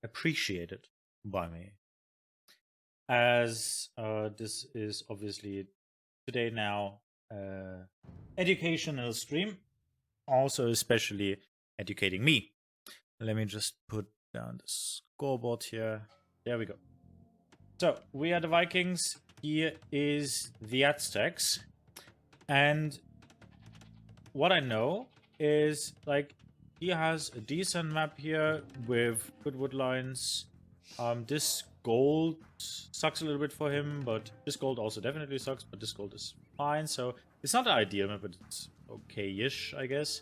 appreciated by me. As this is obviously today now educational stream, also especially educating me. Let me just put down the scoreboard here. There we go. So we are the Vikings. Here is the Aztecs. And what I know is, like, he has a decent map here with good wood lines. This gold sucks a little bit for him, but this gold also definitely sucks, but this gold is fine. So it's not the ideal map, but it's okay-ish, I guess.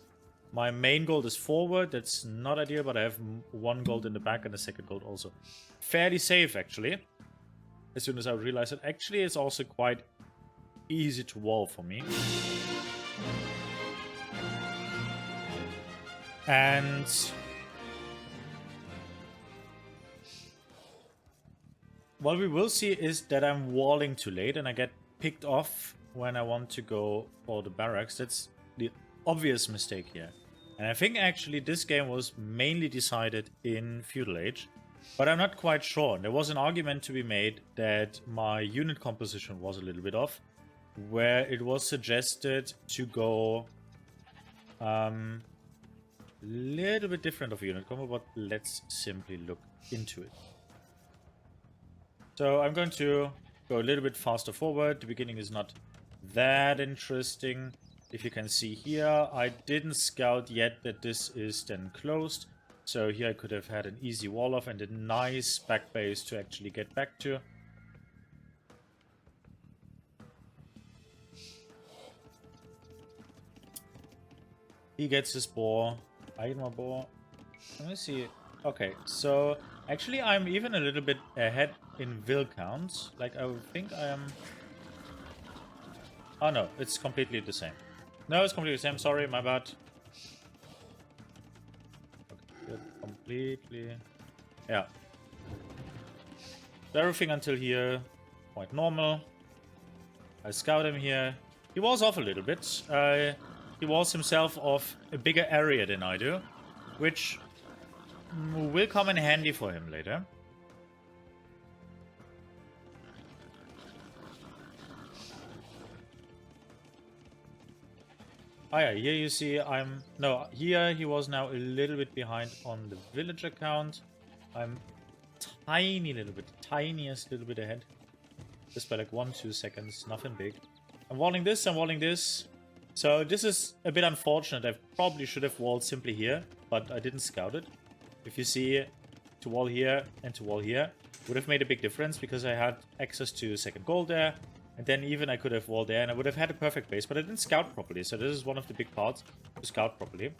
My main gold is forward. That's not ideal, but I have one gold in the back and a second gold also. Fairly safe, actually. As soon as I realized it. Actually, it's also quite easy to wall for me. And what we will see is that I'm walling too late and I get picked off when I want to go for the barracks. That's the obvious mistake here. And I think actually this game was mainly decided in Feudal Age, but I'm not quite sure. There was an argument to be made that my unit composition was a little bit off, where it was suggested to go little bit different of unit combo, but let's simply look into it. So I'm going to go a little bit faster forward. The beginning is not that interesting. If you can see here, I didn't scout yet that this is then closed. So here I could have had an easy wall off and a nice back base to actually get back to. He gets his boar. I get my boar. Let me see. Okay, so actually I'm even a little bit ahead in will count. Like, I think I am... Oh no, it's completely the same. No, it's completely the same. Sorry, my bad. Okay, completely... Yeah. So everything until here, quite normal. I scout him here. He walls off a little bit. He walls himself off a bigger area than I do, which will come in handy for him later. Oh yeah, here you see I'm... No, here he was now a little bit behind on the villager count. I'm tiny little bit, tiniest little bit ahead. Just by like 1-2 seconds, nothing big. I'm walling this, I'm walling this. So this is a bit unfortunate. I probably should have walled simply here, but I didn't scout it. If you see, to wall here and to wall here would have made a big difference because I had access to second gold there. And then even I could have walled there and I would have had a perfect base, but I didn't scout properly. So this is one of the big parts, to scout properly.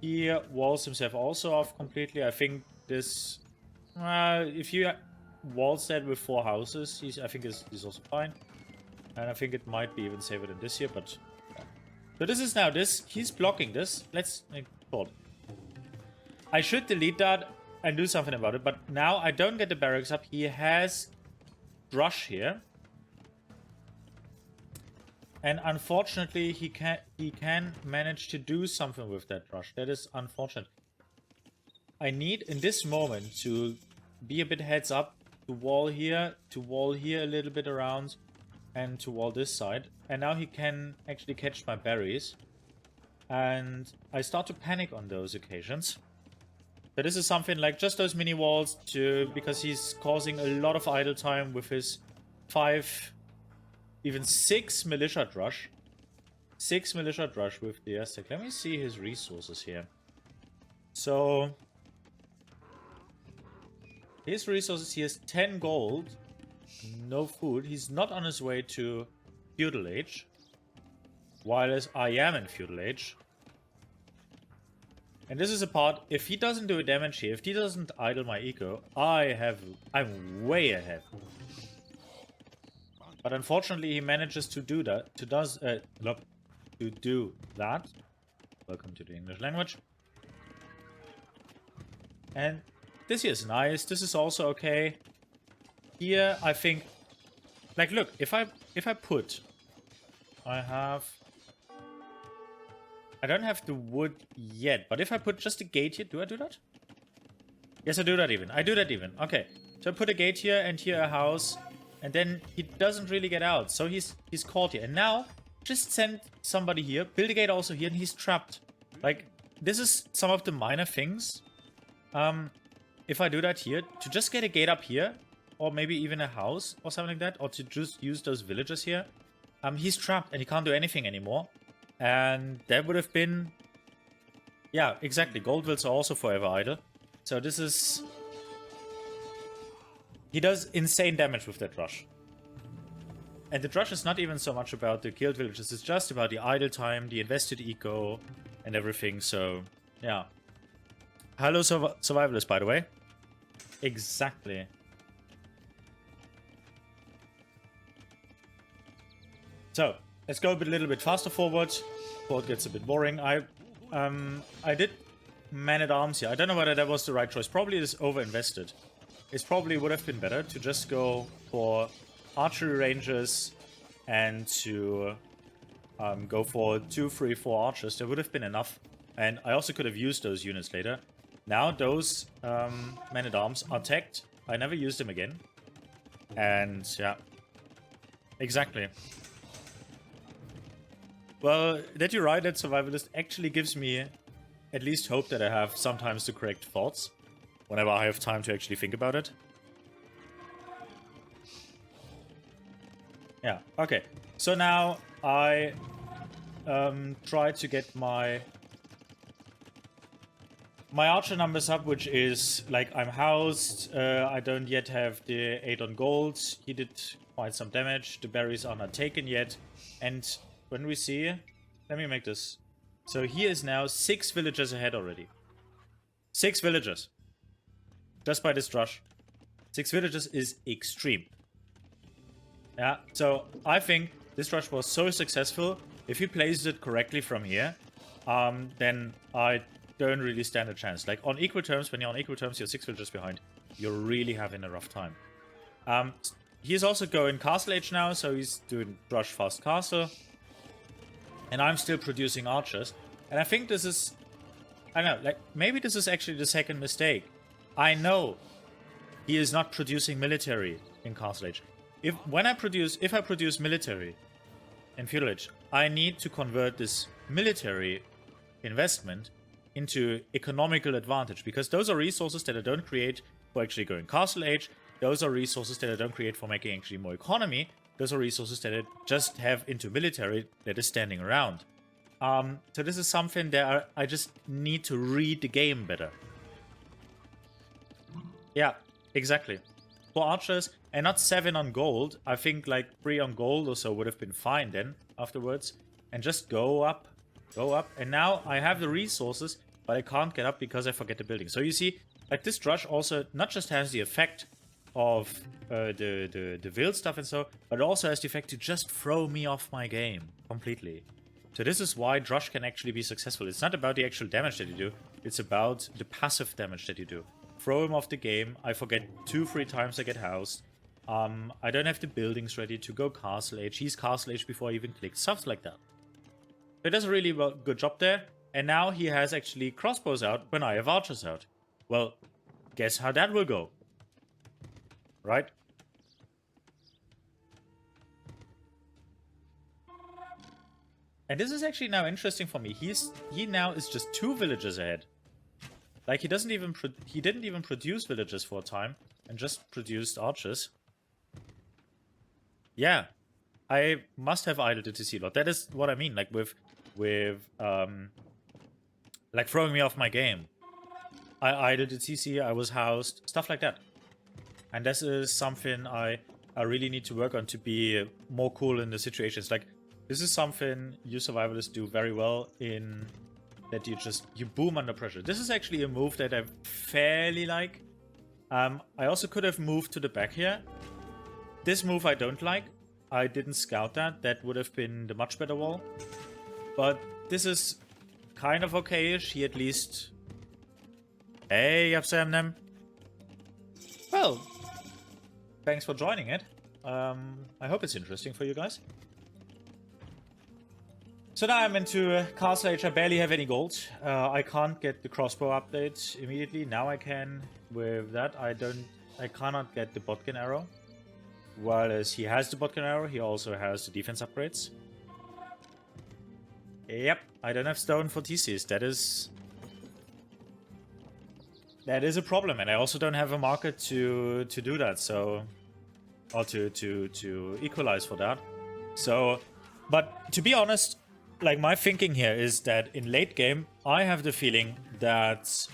He walls himself also off completely. I think this... if you walls that with 4 houses, I think he's also fine. And I think it might be even safer than this here, but... Yeah. So this is now this. He's blocking this. Let's... I should delete that and do something about it, but now I don't get the barracks up. He has Drush here. And unfortunately, he can manage to do something with that Drush. That is unfortunate. I need, in this moment, to be a bit heads up, to wall here a little bit around, and to wall this side. And now he can actually catch my berries. And I start to panic on those occasions. But this is something like just those mini walls because he's causing a lot of idle time with his 5, even 6 militia drush. 6 militia drush with the Aztec. Let me see his resources here. So his resources, he has 10 gold. No food. He's not on his way to Feudal Age. While I am in Feudal Age. And this is a part, if he doesn't do a damage here, if he doesn't idle my eco, I'm way ahead. But unfortunately he manages to do that, to do that. Welcome to the English language. And this here is nice, this is also okay. Here I think, like look, if I put, I don't have the wood yet, but if I put just a gate here, do I do that? Yes, I do that even. I do that even. Okay. So I put a gate here and here a house. And then he doesn't really get out. So he's caught here. And now, just send somebody here. Build a gate also here and he's trapped. Like, this is some of the minor things. If I do that here, to just get a gate up here. Or maybe even a house or something like that. Or to just use those villagers here. He's trapped and he can't do anything anymore. And that would have been... Yeah, exactly. Gold wills are also forever idle. So this is... He does insane damage with that rush. And the rush is not even so much about the killed villagers. It's just about the idle time, the invested eco, and everything. So, yeah. Hello, survivalists, by the way. Exactly. So, let's go a little bit faster forward before it gets a bit boring. I did man-at-arms here. I don't know whether that was the right choice. Probably it is over-invested. It probably would have been better to just go for archery ranges and to go for 2, 3, 4 archers. There would have been enough. And I also could have used those units later. Now those men-at-arms are tagged. I never used them again. And yeah. Exactly. Well, that you're right, that survivalist actually gives me at least hope that I have sometimes the correct thoughts. Whenever I have time to actually think about it. Yeah, okay. So now I try to get my archer numbers up, which is like I'm housed. I don't yet have the 8 on gold. He did quite some damage. The berries are not taken yet. And when we see... Let me make this. So he is now 6 villagers ahead already. 6 villagers. Just by this rush. 6 villagers is extreme. Yeah, so I think this rush was so successful. If you placed it correctly from here, then I don't really stand a chance. Like on equal terms, when you're on equal terms, you're 6 villagers behind. You're really having a rough time. He's also going Castle Age now, so he's doing rush fast castle. And I'm still producing archers. And I think this is... I don't know, like maybe this is actually the second mistake. I know he is not producing military in Castle Age. If I produce military in Feudal Age, I need to convert this military investment into economical advantage, because those are resources that I don't create for actually going Castle Age. Those are resources that I don't create for making actually more economy. Those are resources that I just have into military that is standing around. So this is something that I just need to read the game better. Yeah, exactly. For archers, and not 7 on gold. I think like 3 on gold or so would have been fine then, afterwards. And just go up. Go up. And now I have the resources, but I can't get up because I forget the building. So you see, like this rush also not just has the effect of the Veil stuff and so, but it also has the effect to just throw me off my game completely. So this is why Drush can actually be successful. It's not about the actual damage that you do, it's about the passive damage that you do. Throw him off the game, I forget 2-3 times I get housed. I don't have the buildings ready to go Castle Age. He's Castle Age before I even click, stuff like that. So he does a really good job there. And now he has actually crossbows out when I have archers out. Well, guess how that will go. Right? And this is actually now interesting for me. He now is just 2 villagers ahead. Like he didn't even produce villagers for a time and just produced archers. Yeah, I must have idled the TC a lot. That is what I mean. Like with like throwing me off my game. I idled the TC. I was housed. Stuff like that. And this is something I really need to work on to be more cool in the situations. Like this is something you survivalists do very well in that you boom under pressure. This is actually a move that I fairly like. I also could have moved to the back here. This move I don't like. I didn't scout that. That would have been the much better wall. But this is kind of okay-ish. He at least... Hey, Yapsamnem. Well, thanks for joining it. I hope it's interesting for you guys. So now I'm into Castle Age. I barely have any gold. I can't get the crossbow update immediately. Now I can. With that, I cannot get the Botkin arrow. Whereas he has the Botkin arrow, he also has the defense upgrades. Yep, I don't have stone for TCs. That is a problem, and I also don't have a market to do that. So, or to equalize for that. So, but to be honest, like my thinking here is that in late game, I have the feeling that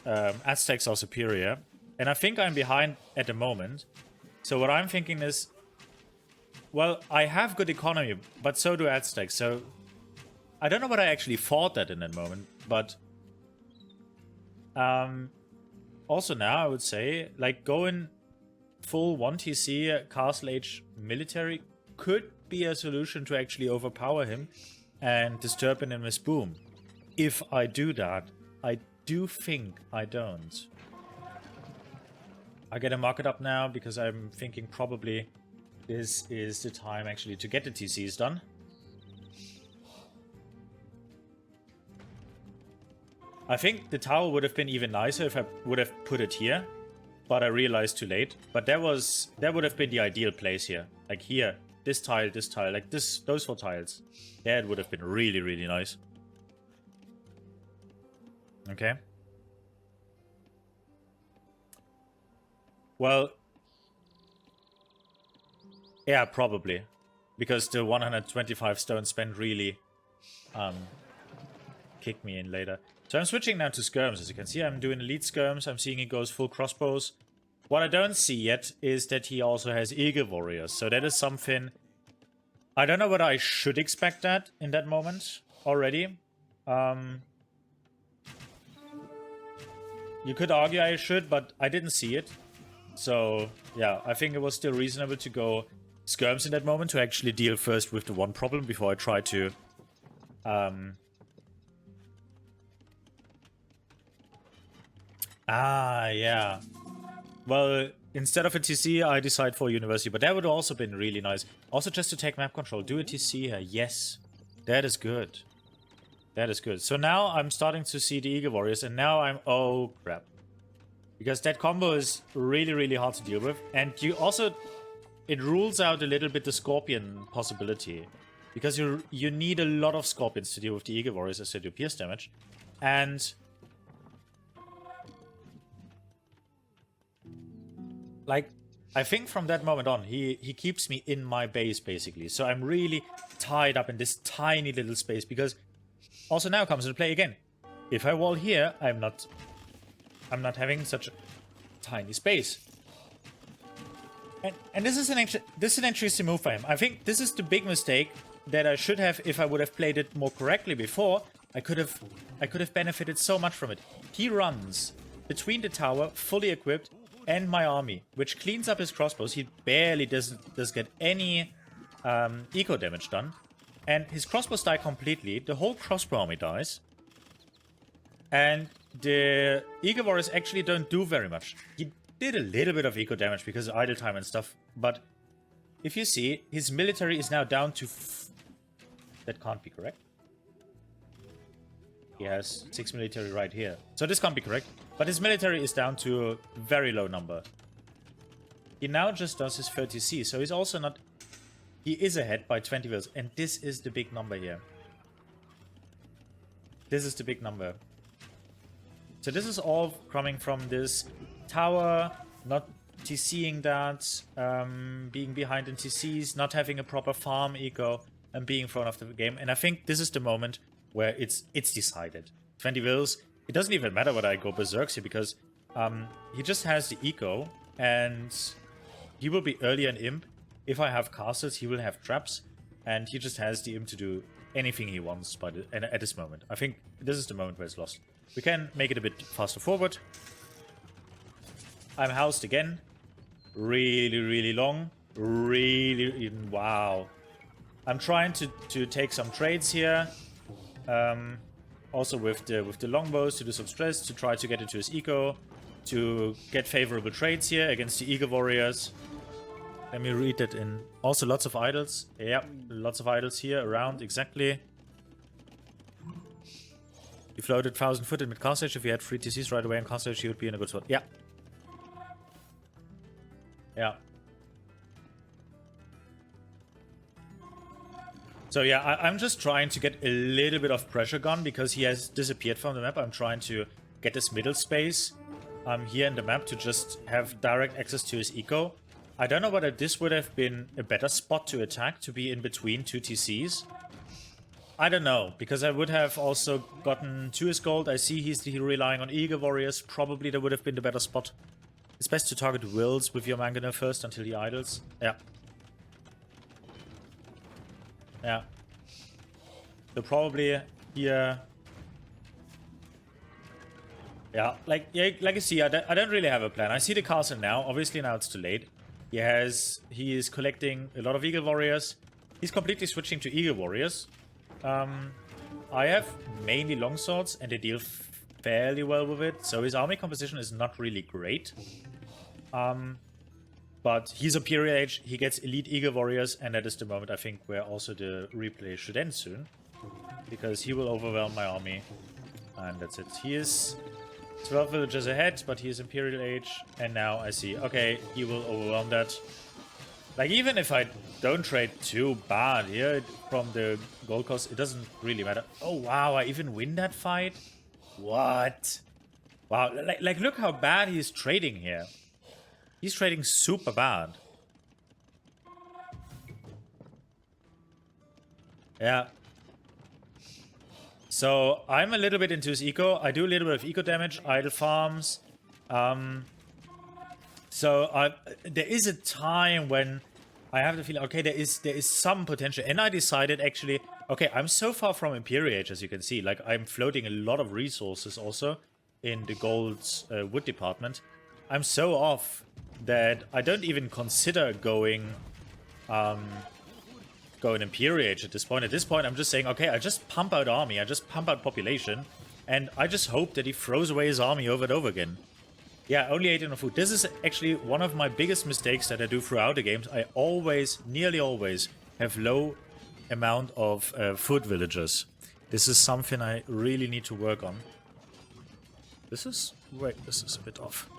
Aztecs are superior, and I think I'm behind at the moment. So what I'm thinking is, well, I have good economy, but so do Aztecs. So I don't know what I actually thought that in that moment, but also now I would say, like, going full 1TC Castle Age military could be a solution to actually overpower him and disturb him in his boom. If I do that, I do think I don't. I get a market up now because I'm thinking probably this is the time actually to get the TCs done. I think the tower would have been even nicer if I would have put it here, but I realized too late. But that would have been the ideal place here. Like here, this tile, like those 4 tiles. That would have been really, really nice. Okay. Well, yeah, probably. Because the 125 stone spent really kicked me in later. So I'm switching now to skirms. As you can see, I'm doing elite skirms. I'm seeing he goes full crossbows. What I don't see yet is that he also has eagle warriors. So that is something... I don't know whether I should expect that in that moment already. You could argue I should, but I didn't see it. So, yeah, I think it was still reasonable to go skirms in that moment to actually deal first with the one problem before I try to... yeah. Well, instead of a TC, I decide for a university, but that would also been really nice. Also, just to take map control, do a TC here. Yes, that is good. That is good. So now I'm starting to see the Eagle Warriors, and now I'm... Oh, crap. Because that combo is really, really hard to deal with. And you also... It rules out a little bit the Scorpion possibility. Because you need a lot of Scorpions to deal with the Eagle Warriors as they do pierce damage. And... like, I think from that moment on, he keeps me in my base, basically. So I'm really tied up in this tiny little space, because also now comes into play again. If I wall here, I'm not having such a tiny space. And this is an interesting move for him. I think this is the big mistake that I should have, if I would have played it more correctly before. I could have benefited so much from it. He runs between the tower, fully equipped, and my army, which cleans up his crossbows. He barely does get any eco damage done. And his crossbows die completely. The whole crossbow army dies. And the Eagle Warriors actually don't do very much. He did a little bit of eco damage because of idle time and stuff. But if you see, his military is now down to... That can't be correct. He has 6 military right here. So this can't be correct. But his military is down to a very low number. He now just does his 30C. So he's also not... He is ahead by 20 vills. And this is the big number here. This is the big number. So this is all coming from this tower, not TCing that, being behind in TCs, not having a proper farm eco, and being thrown off the game. And I think this is the moment where it's decided. 20 vills. It doesn't even matter whether I go berserk here, because he just has the eco, and he will be early an imp. If I have castles, he will have traps, and he just has the imp to do anything he wants at this moment. I think this is the moment where it's lost. We can make it a bit faster forward. I'm housed again. Really, really long. Really, wow. I'm trying to take some trades here. Also with the longbows to do some stress, to try to get into his eco, to get favorable trades here against the Eagle Warriors. Let me read that in. Also lots of idols. Yep, lots of idols here around, exactly. You floated 1,000 foot in mid-car stage. If you had 3 TCs right away in car stage, you would be in a good spot. Yeah. Yeah. So yeah, I'm just trying to get a little bit of pressure gone because he has disappeared from the map. I'm trying to get this middle space here in the map to just have direct access to his eco. I don't know whether this would have been a better spot to attack, to be in between 2 TCs. I don't know, because I would have also gotten to his gold. I see he's relying on Eagle Warriors. Probably that would have been the better spot. It's best to target Wills with your Mangonel first until he idles. Yeah. Yeah. So probably here... Yeah, like you see, I don't really have a plan. I see the castle now. Obviously now it's too late. He is collecting a lot of Eagle Warriors. He's completely switching to Eagle Warriors. I have mainly longswords and they deal fairly well with it. So his army composition is not really great. But he's Imperial Age, he gets elite Eagle Warriors, and that is the moment I think where also the replay should end soon. Because he will overwhelm my army. And that's it. He is 12 villages ahead, but he is Imperial Age. And now I see, okay, he will overwhelm that. Like, even if I don't trade too bad here from the gold cost, it doesn't really matter. Oh, wow, I even win that fight? What? Wow, like look how bad he's trading here. He's trading super bad. Yeah. So, I'm a little bit into his eco. I do a little bit of eco damage, idle farms. So there is a time when I have the feeling, okay, there is some potential. And I decided actually, okay, I'm so far from Imperial Age, as you can see. Like, I'm floating a lot of resources also in the gold's wood department. I'm so off that I don't even consider going Imperial Age at this point. At this point, I'm just saying, okay, I just pump out army, I just pump out population, and I just hope that he throws away his army over and over again. Yeah, only 18 on food. This is actually one of my biggest mistakes that I do throughout the games. I always, nearly always, have low amount of food villagers. This is something I really need to work on. This is a bit off.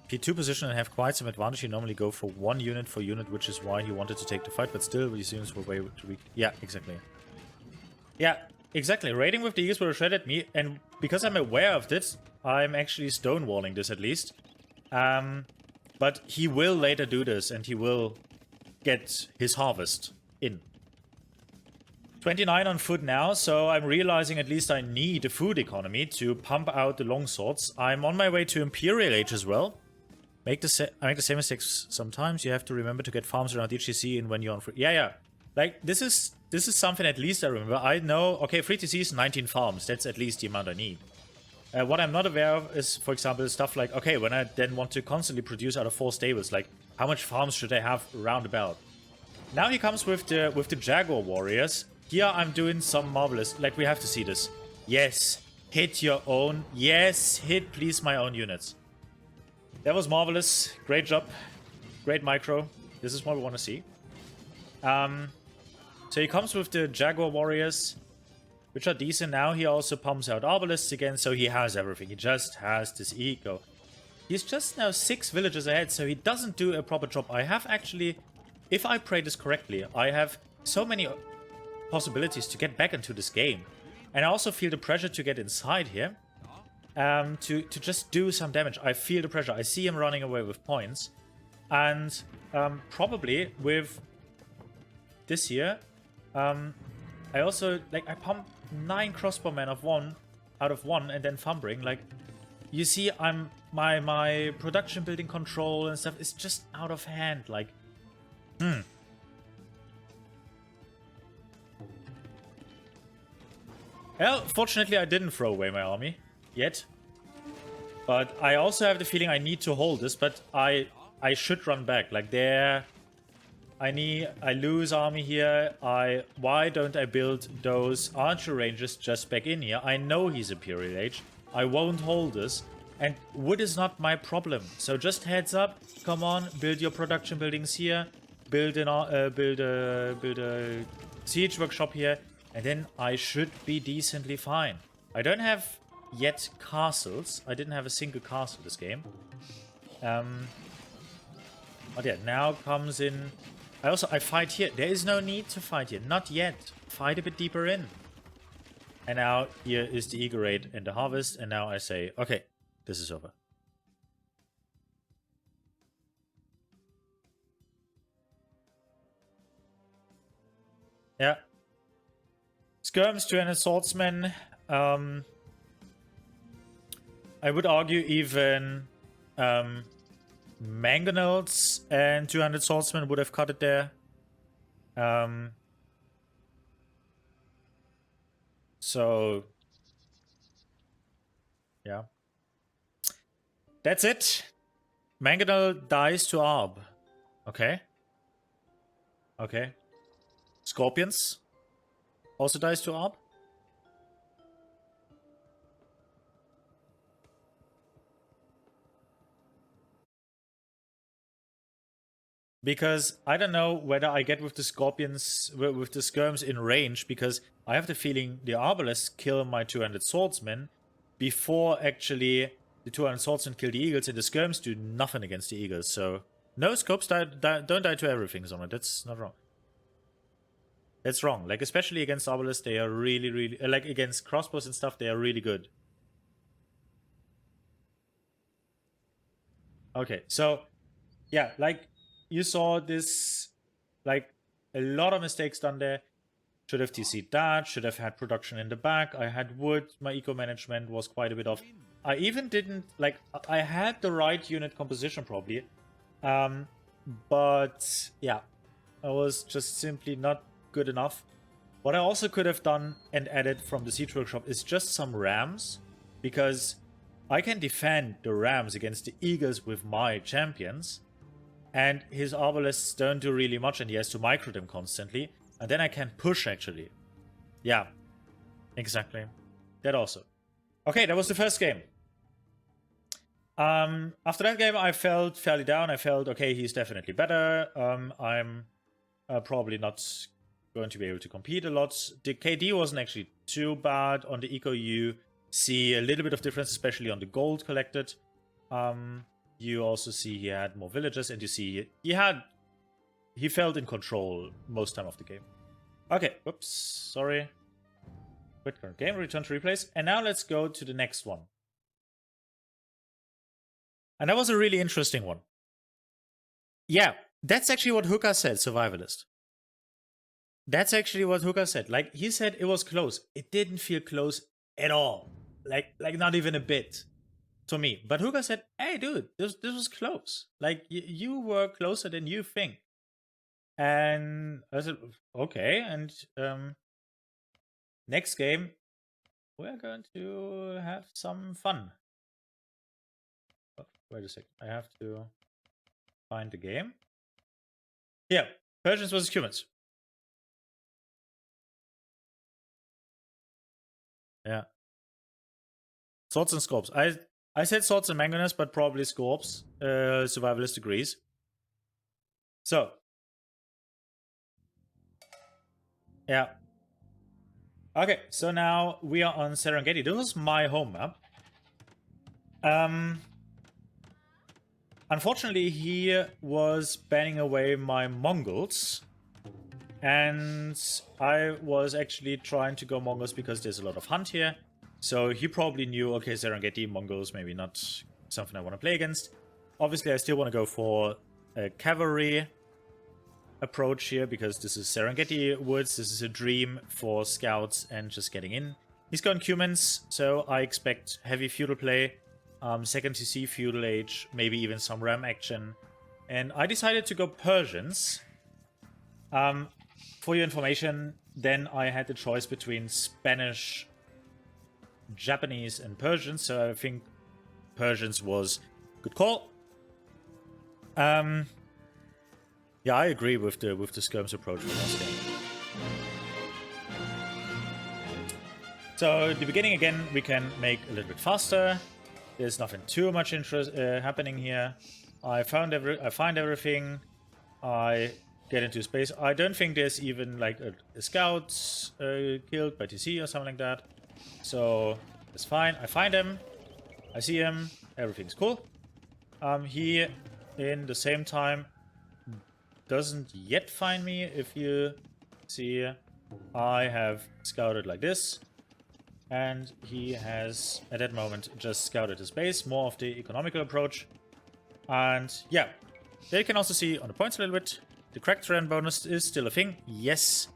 P2 position and have quite some advantage. You normally go for one unit for unit, which is why he wanted to take the fight, but still, these units were way too weak. Yeah, exactly. Yeah, exactly. Raiding with the Eagles will shred at me, and because I'm aware of this, I'm actually stonewalling this at least. But he will later do this, and he will get his harvest in. 29 on food now, so I'm realizing at least I need a food economy to pump out the longswords. I'm on my way to Imperial Age as well. I make the same mistakes sometimes. You have to remember to get farms around each TC in when you're on free. Yeah. Like, this is something at least I remember. I know, okay, free TCs, 19 farms. That's at least the amount I need. What I'm not aware of is, for example, stuff like, okay, when I then want to constantly produce out of 4 stables, like, how much farms should I have roundabout? Now he comes with the Jaguar Warriors. Here I'm doing some marvelous, like, we have to see this. Yes, hit your own. Yes, hit please my own units. That was marvelous. Great job. Great micro. This is what we want to see. So he comes with the Jaguar Warriors, which are decent. Now he also pumps out Arbalists again, so he has everything. He just has this eco. He's just now 6 villages ahead, so he doesn't do a proper job. I have actually, if I pray this correctly, I have so many possibilities to get back into this game. And I also feel the pressure to get inside here. To just do some damage. I feel the pressure. I see him running away with points. And probably with this here, I also, like, I pump 9 crossbowmen out of one and then fumbling. Like, you see, my production building control and stuff is just out of hand. Like, Well, fortunately I didn't throw away my army yet. But I also have the feeling I need to hold this, but I should run back. Like, there, I lose army here. Why don't I build those archer ranges just back in here? I know he's Imperial Age. I won't hold this. And wood is not my problem. So just heads up. Come on, build your production buildings here. Build a siege workshop here. And then I should be decently fine. I don't have yet castles. I didn't have a single castle this game. But yeah, now comes in... I fight here. There is no need to fight here. Not yet. Fight a bit deeper in. And now here is the Eagle Raid and the Harvest. And now I say, okay, this is over. Yeah. Skirms, 200 swordsmen. I would argue even mangonels and 200 swordsmen would have cut it there. So yeah, that's it. Mangonel dies to Arb. Okay. Okay. Scorpions also dies to Arb. Because I don't know whether I get with the Scorpions, with the Skirms in range, because I have the feeling the Arbalists kill my 200 swordsmen before actually the 200 swordsmen kill the Eagles, and the Skirms do nothing against the Eagles. So no, Scopes don't die to everything, Zona. That's not wrong. That's wrong. Like, especially against Arbalists, they are really, like, against crossbows and stuff, they are really good. Okay, so, yeah, like, you saw this, like, a lot of mistakes done there. Should have TC'd that, should have had production in the back. I had wood, my eco management was quite a bit off. I even didn't, like, I had the right unit composition probably. But, yeah, I was just simply not good enough. What I also could have done and added from the Siege Workshop is just some rams, because I can defend the rams against the eagles with my champions, and his Arbalists don't do really much, and he has to micro them constantly, and then I can push actually. Yeah, exactly. That also. Okay, that was the first game. After that game, I felt fairly down. I felt, okay, he's definitely better. I'm probably not going to be able to compete a lot. The KD wasn't actually too bad. On the eco, you see a little bit of difference, especially on the gold collected. You also see he had more villagers, and you see he felt in control most time of the game. Okay, whoops, sorry. Quit current game, return to replays. And now let's go to the next one. And that was a really interesting one. Yeah, that's actually what Hooker said, Survivalist. That's actually what Hooker said. Like, he said it was close. It didn't feel close at all. Like not even a bit to me. But Hooker said, hey, dude, this was close. Like, you were closer than you think. And I said, okay. And next game, we're going to have some fun. Oh, wait a sec. I have to find the game. Yeah, Persians versus Cumans. Yeah. Swords and Scorps. I said Swords and Mangonels, but probably Scorps. Survivalist agrees. So. Yeah. Okay, so now we are on Serengeti. This was my home map. Unfortunately, he was banning away my Mongols. And I was actually trying to go Mongols because there's a lot of hunt here. So he probably knew, okay, Serengeti, Mongols, maybe not something I want to play against. Obviously, I still want to go for a cavalry approach here because this is Serengeti Woods. This is a dream for scouts and just getting in. He's going Cumans, so I expect heavy feudal play, second TC feudal age, maybe even some ram action. And I decided to go Persians. For your information, then I had the choice between Spanish, Japanese, and Persians, so I think Persians was a good call. Yeah, I agree with the Skirms approach for last game. So at the beginning again, we can make a little bit faster. There's nothing too much interest happening here. I find everything. I get into space. I don't think there's even like a scout killed by TC or something like that. So it's fine. I find him. I see him. Everything's cool. He, in the same time, doesn't yet find me. If you see, I have scouted like this. And he has, at that moment, just scouted his base. More of the economical approach. And yeah, there you can also see on the points a little bit. The cracked terrain bonus is still a thing. Yes.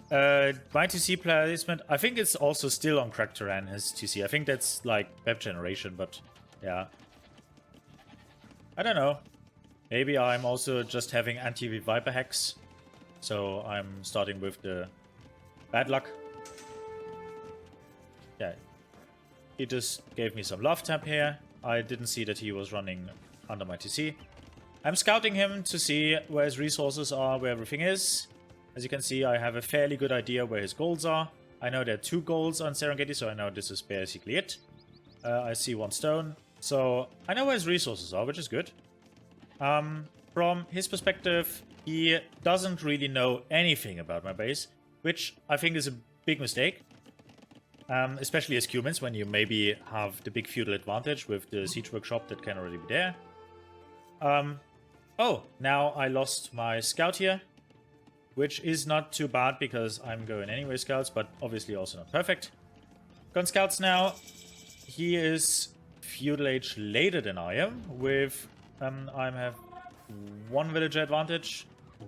My TC placement, I think it's also still on cracked terrain, his TC. I think that's like map generation, but yeah. I don't know. Maybe I'm also just having anti-Viper hacks. So I'm starting with the bad luck. Yeah. He just gave me some love tap here. I didn't see that he was running under my TC. I'm scouting him to see where his resources are, where everything is. As you can see, I have a fairly good idea where his goals are. I know there are 2 goals on Serengeti, so I know this is basically it. I see 1 stone. So I know where his resources are, which is good. From his perspective, he doesn't really know anything about my base, which I think is a big mistake. Especially as humans, when you maybe have the big feudal advantage with the siege workshop that can already be there. Oh, now I lost my scout here, which is not too bad because I'm going anyway scouts, but obviously also not perfect. Gone scouts now. He is feudal age later than I am, with I have 1 villager advantage.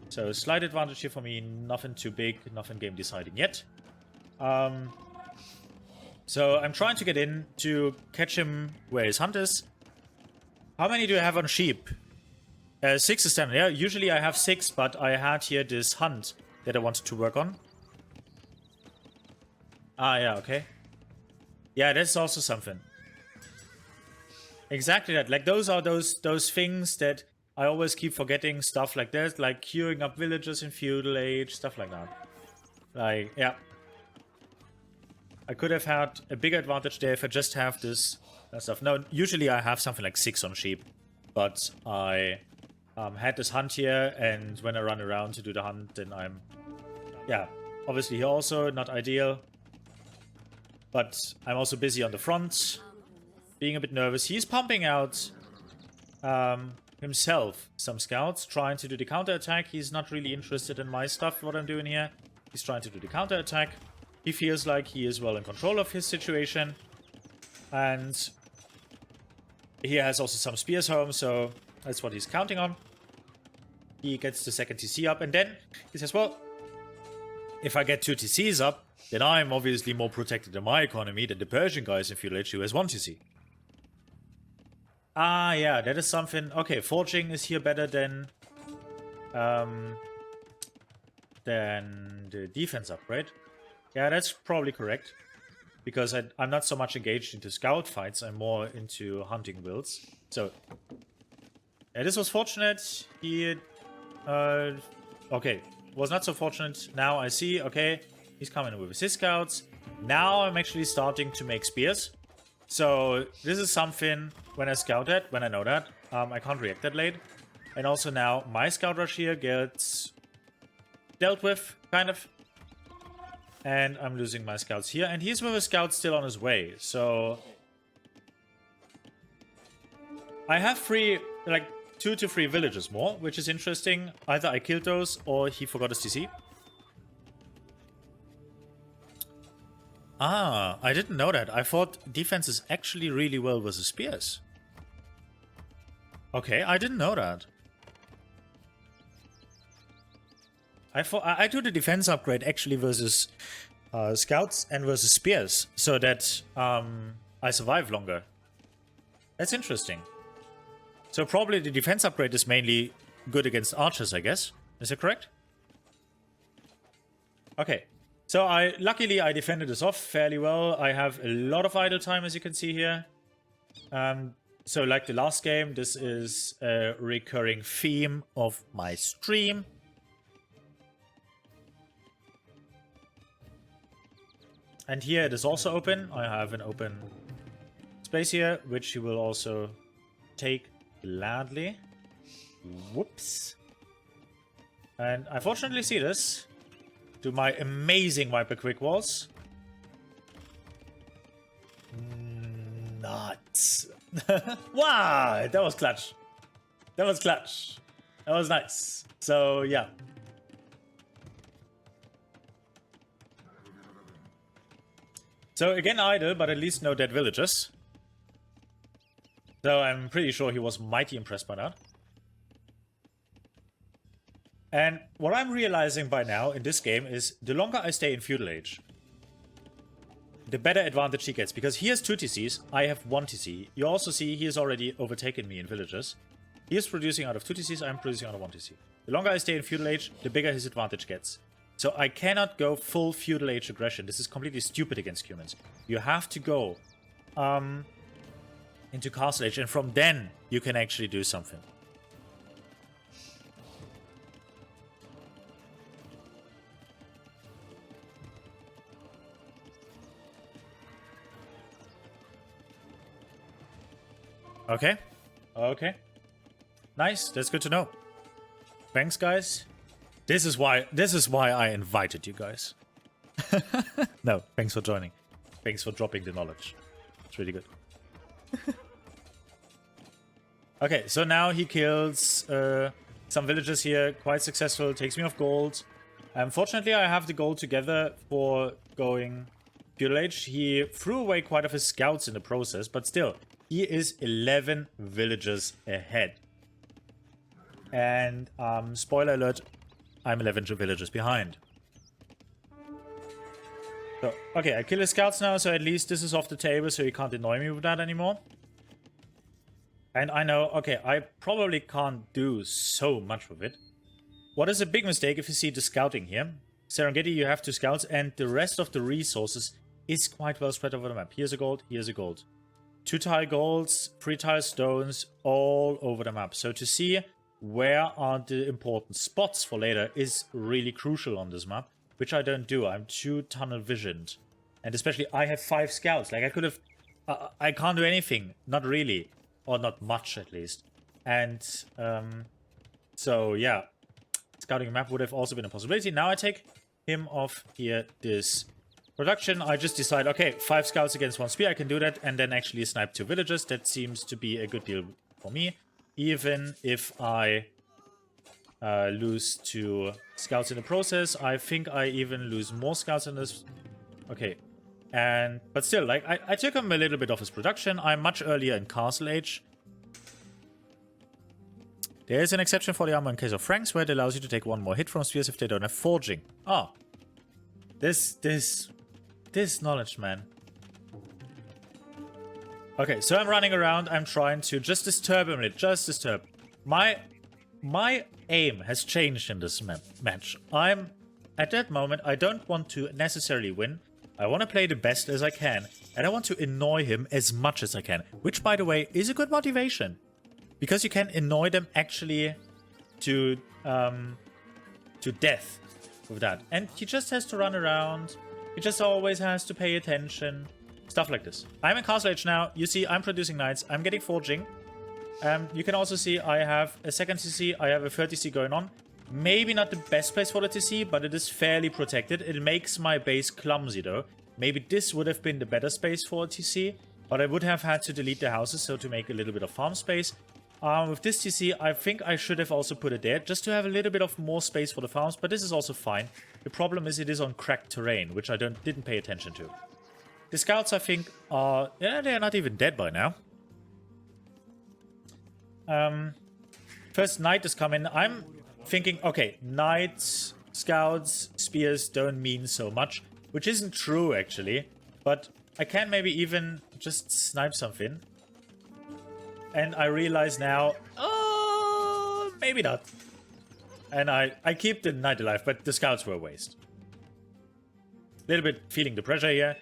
So slight advantage here for me, nothing too big, nothing game deciding yet. So I'm trying to get in to catch him where his hunt is. How many do I have on sheep? 6 is standard. Yeah, usually I have 6, but I had here this hunt that I wanted to work on. Ah, yeah, okay. Yeah, that's also something. Exactly that. Like, those are those things that I always keep forgetting. Stuff like that, like queuing up villagers in feudal age, stuff like that. Like, yeah. I could have had a bigger advantage there if I just have this stuff. No, usually I have something like 6 on sheep, but I had this hunt here, and when I run around to do the hunt, then I'm... Yeah, obviously here also not ideal, but I'm also busy on the front, being a bit nervous. He's pumping out himself some scouts, trying to do the counter-attack. He's not really interested in my stuff, what I'm doing here. He's trying to do the counter-attack. He feels like he is well in control of his situation. And he has also some spears home, so that's what he's counting on. He gets the 2nd TC up, and then he says, well, if I get 2 TCs up, then I'm obviously more protected in my economy than the Persian guys in feudal age who has 1 TC. Ah, yeah, that is something. Okay, forging is here better than the defense upgrade. Yeah, that's probably correct. Because I'm not so much engaged into scout fights, I'm more into hunting builds. So, yeah, this was fortunate. He, okay, was not so fortunate. Now I see, okay, he's coming with his scouts. Now I'm actually starting to make spears. So, this is something, when I scout that, when I know that, I can't react that late. And also now, my scout rush here gets dealt with, kind of. And I'm losing my scouts here. And he's with a scout still on his way. So I have 2 to 3 villages more, which is interesting. Either I killed those or he forgot his TC. Ah, I didn't know that. I thought defense is actually really well versus spears. Okay, I didn't know that. I do the defense upgrade actually versus scouts and versus spears, so that I survive longer. That's interesting. So probably the defense upgrade is mainly good against archers, I guess. Is that correct? Okay. So luckily I defended this off fairly well. I have a lot of idle time, as you can see here. So like the last game, this is a recurring theme of my stream. And here it is also open. I have an open space here, which you will also take gladly. Whoops. And I fortunately see this. Do my amazing Viper quick walls. Nuts. Wow, that was clutch. That was clutch. That was nice. So, yeah. So, again idle, but at least no dead villagers. So, I'm pretty sure he was mighty impressed by that. And what I'm realizing by now in this game is the longer I stay in Feudal Age, the better advantage he gets. Because he has 2 TCs, I have 1 TC. You also see he has already overtaken me in villages. He is producing out of 2 TCs, I'm producing out of 1 TC. The longer I stay in Feudal Age, the bigger his advantage gets. So I cannot go full Feudal Age aggression. This is completely stupid against humans. You have to go into Castle Age, and from then you can actually do something. Okay. Okay. Nice. That's good to know. Thanks, guys. This is why I invited you guys. No, thanks for joining. Thanks for dropping the knowledge. It's really good. Okay, so now he kills some villagers here. Quite successful. Takes me off gold. Fortunately, I have the gold together for going Feudal Age. He threw away quite of his scouts in the process, but still, he is 11 villagers ahead. And spoiler alert, I'm 11 villagers behind. So, okay, I kill his scouts now, so at least this is off the table, so he can't annoy me with that anymore. And I know, okay, I probably can't do so much with it. What is a big mistake if you see the scouting here? Serengeti, you have 2 scouts, and the rest of the resources is quite well spread over the map. Here's a gold, here's a gold. 2 tile golds, 3 tile stones, all over the map. So to see where are the important spots for later is really crucial on this map, which I don't do. I'm too tunnel visioned. And especially I have 5 scouts. Like I could have... I can't do anything. Not really. Or not much at least. And so yeah. Scouting a map would have also been a possibility. Now I take him off here this production. I just decide, okay, 5 scouts against 1 spear. I can do that. And then actually snipe 2 villagers. That seems to be a good deal for me. Even if I lose 2 scouts in the process. I think I even lose more scouts in this. Okay. But still, like, I took him a little bit off his production. I'm much earlier in Castle Age. There is an exception for the armor in case of Franks, where it allows you to take 1 more hit from spears if they don't have forging. Ah. This knowledge, man. Okay, so I'm running around. I'm trying to just disturb him. Just disturb. My aim has changed in this match. I'm at that moment. I don't want to necessarily win. I want to play the best as I can, and I want to annoy him as much as I can. Which, by the way, is a good motivation, because you can annoy them actually to death with that. And he just has to run around. He just always has to pay attention. Stuff like this. I'm in Castle Age now. You see, I'm producing knights. I'm getting forging. You can also see I have a 2nd TC. I have a 3rd TC going on. Maybe not the best place for the TC, but it is fairly protected. It makes my base clumsy, though. Maybe this would have been the better space for a TC, but I would have had to delete the houses, so to make a little bit of farm space. With this TC, I think I should have also put it there, just to have a little bit of more space for the farms, but this is also fine. The problem is it is on cracked terrain, which I didn't pay attention to. The scouts, I think, are... yeah, they're not even dead by now. First knight is coming. I'm thinking, okay, knights, scouts, spears don't mean so much, which isn't true, actually. But I can maybe even just snipe something. And I realize now, oh, maybe not. And I keep the knight alive, but the scouts were a waste. A little bit feeling the pressure here.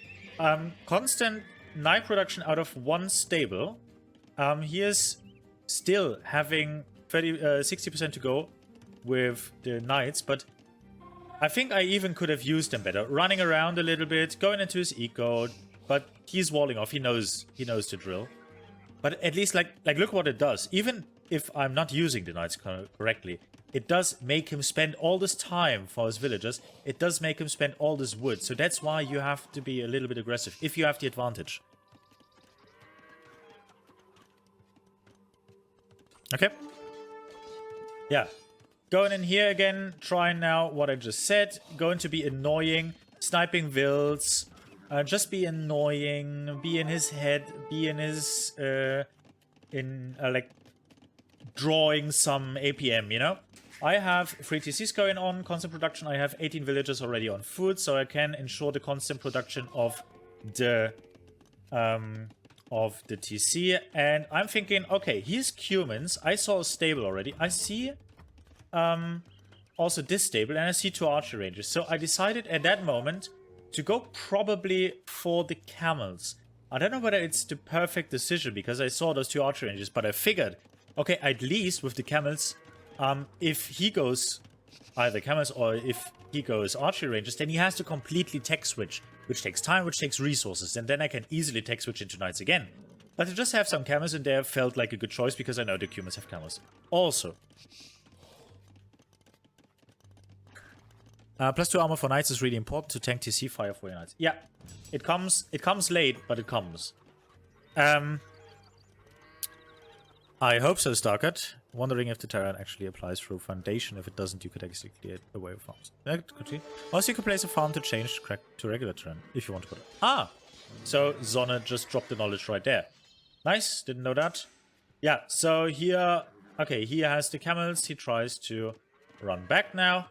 Constant knight production out of 1 stable. He is still having 60% to go with the knights, but I think I even could have used them better. Running around a little bit, going into his eco, but he's walling off. He knows the drill. But at least, like look what it does. Even if I'm not using the knights correctly, it does make him spend all this time for his villagers. It does make him spend all this wood. So that's why you have to be a little bit aggressive, if you have the advantage. Okay. Yeah. Going in here again, trying now what I just said. Going to be annoying. Sniping vills. Just be annoying. Be in his head. Be in his... like... drawing some APM, you know? I have 3 TCs going on, constant production. I have 18 villagers already on food, so I can ensure the constant production of the TC. And I'm thinking, okay, here's Cumans. I saw a stable already. I see also this stable, and I see 2 archer ranges. So I decided at that moment to go probably for the camels. I don't know whether it's the perfect decision because I saw those 2 archer ranges, but I figured, okay, at least with the camels, if he goes either camels or if he goes archery ranges, then he has to completely tech switch, which takes time, which takes resources, and then I can easily tech switch into knights again. But to just have some camels in there felt like a good choice because I know the humans have camels. Also, +2 armor for knights is really important to tank TC fire for your knights. Yeah, it comes late, but it comes. I hope so, Starcut. Wondering if the terrain actually applies through foundation. If it doesn't, you could actually clear it away with farms. Also, you could place a farm to change to regular terrain if you want to put it. Ah! So, Sonne just dropped the knowledge right there. Nice, didn't know that. Yeah, so here... Okay, he has the camels. He tries to run back now.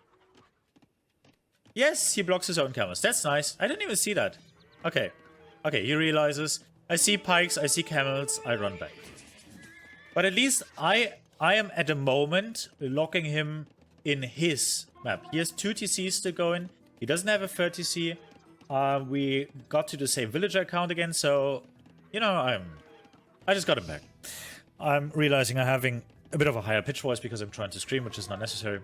Yes, he blocks his own camels. That's nice. I didn't even see that. Okay. Okay, he realizes. I see pikes, I see camels, I run back. But at least I am at the moment locking him in his map. He has 2 TCs to go in. He doesn't have a 3rd TC. We got to the same villager account again, so you know I just got him back. I'm realizing I'm having a bit of a higher pitch voice because I'm trying to scream, which is not necessary.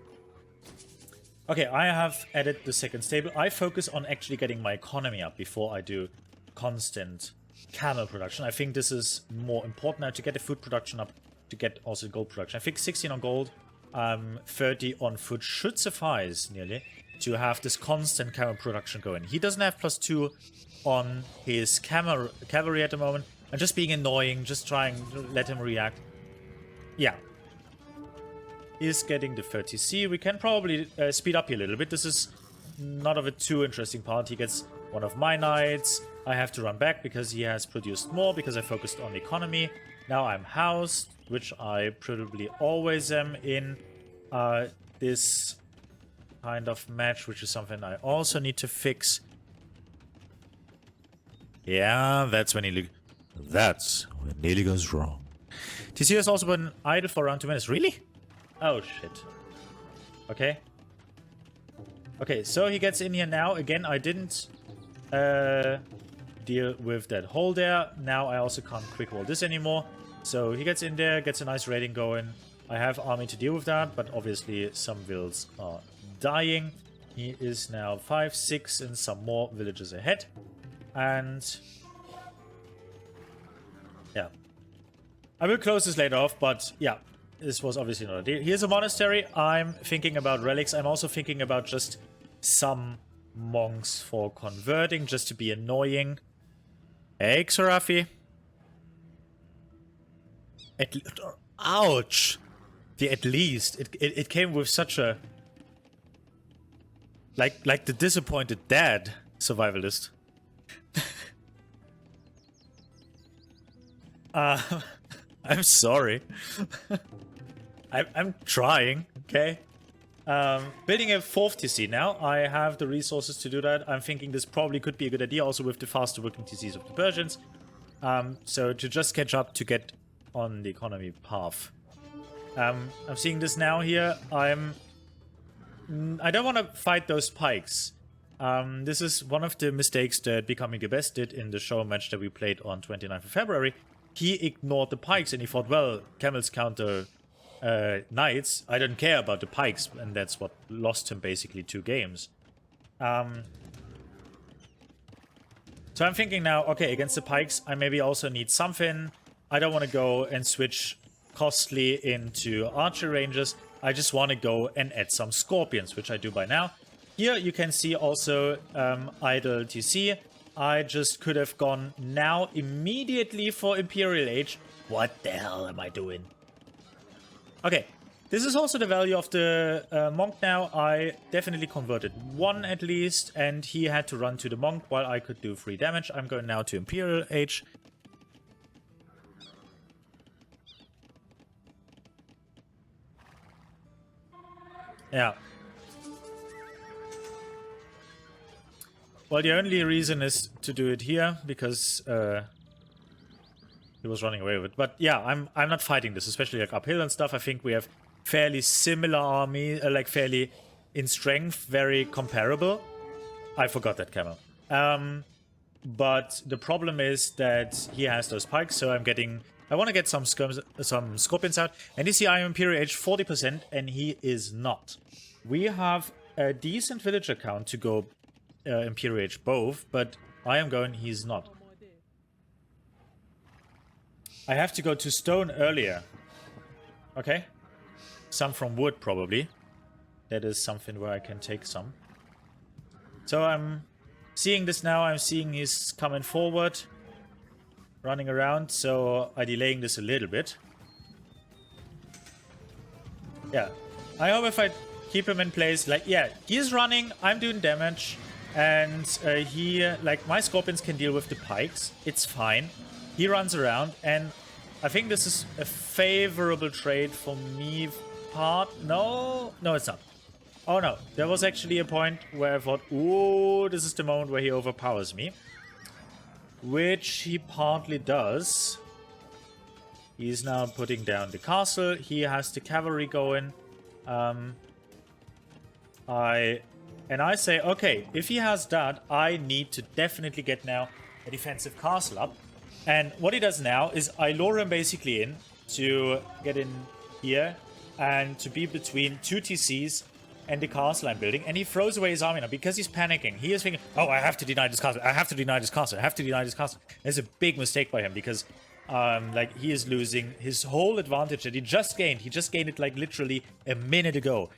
Okay, I have added the 2nd stable. I focus on actually getting my economy up before I do constant camel production. I think this is more important now to get the food production up, to get also gold production. I think 16 on gold, 30 on food should suffice nearly to have this constant camel production going. He doesn't have +2 on his cavalry at the moment. I'm just being annoying, just trying to let him react. Yeah. He's getting the 30C. We can probably speed up here a little bit. This is not of a too interesting part. He gets one of my knights. I have to run back because he has produced more because I focused on the economy. Now I'm housed, which I probably always am in this kind of match, which is something I also need to fix. Yeah, that's when nearly goes wrong. TC has also been idle for around 2 minutes. Really? Oh, shit. Okay. Okay, so he gets in here now. Again, I didn't deal with that hole there. Now I also can't quick wall this anymore. So he gets in there, gets a nice raiding going. I have army to deal with that, but obviously some vills are dying. He is now 5, 6, and some more villages ahead. And yeah. I will close this later off, but yeah. This was obviously not a deal. Here's a monastery. I'm thinking about relics. I'm also thinking about just some monks for converting, just to be annoying. Hey, Xerafi. Ouch! At least. It came with such a... Like the disappointed dad survivalist. I'm sorry. I'm trying, okay? Building a 4th TC now. I have the resources to do that. I'm thinking this probably could be a good idea also with the faster working TCs of the Persians. So to just catch up to get on the economy path. I'm seeing this now here. I don't want to fight those pikes. This is one of the mistakes that Becoming the Best did in the show match that we played on 29th of February. He ignored the pikes and he thought, well, camels counter knights. I don't care about the pikes, and that's what lost him basically 2 games. So I'm thinking now, okay, against the pikes, I maybe also need something. I don't want to go and switch costly into archer ranges. I just want to go and add some scorpions, which I do by now. Here you can see also idle TC. I just could have gone now immediately for Imperial Age. What the hell am I doing? Okay, this is also the value of the monk now. I definitely converted one at least, and he had to run to the monk while I could do 3 damage. I'm going now to Imperial Age. Yeah. Well, the only reason is to do it here, because he was running away with it. But yeah, I'm not fighting this, especially like uphill and stuff. I think we have fairly similar army, like fairly in strength, very comparable. I forgot that camel. But the problem is that he has those pikes, so I want to get some scorpions out. And you see I am Imperial Age 40%, and he is not. We have a decent villager count to go Imperial Age both, but I am going, he's not. I have to go to stone earlier. Okay. Some from wood, probably. That is something where I can take some. So I'm seeing this now. I'm seeing he's coming forward. Running around. So I'm delaying this a little bit. Yeah. I hope if I keep him in place. Like, yeah, he's running. I'm doing damage. And like, my scorpions can deal with the pikes. It's fine. He runs around, and I think this is a favorable trade for me. No, it's not. Oh no, there was actually a point where I thought, ooh, this is the moment where he overpowers me. Which he partly does. He's now putting down the castle. He has the cavalry going. I say, okay, if he has that, I need to definitely get now a defensive castle up. And what he does now is I lure him basically in to get in here and to be between 2 TCs and the castle I'm building. And he throws away his army now because he's panicking. He is thinking, oh, I have to deny this castle. I have to deny this castle. I have to deny this castle. It's a big mistake by him because like, he is losing his whole advantage that he just gained. He just gained it like literally a minute ago.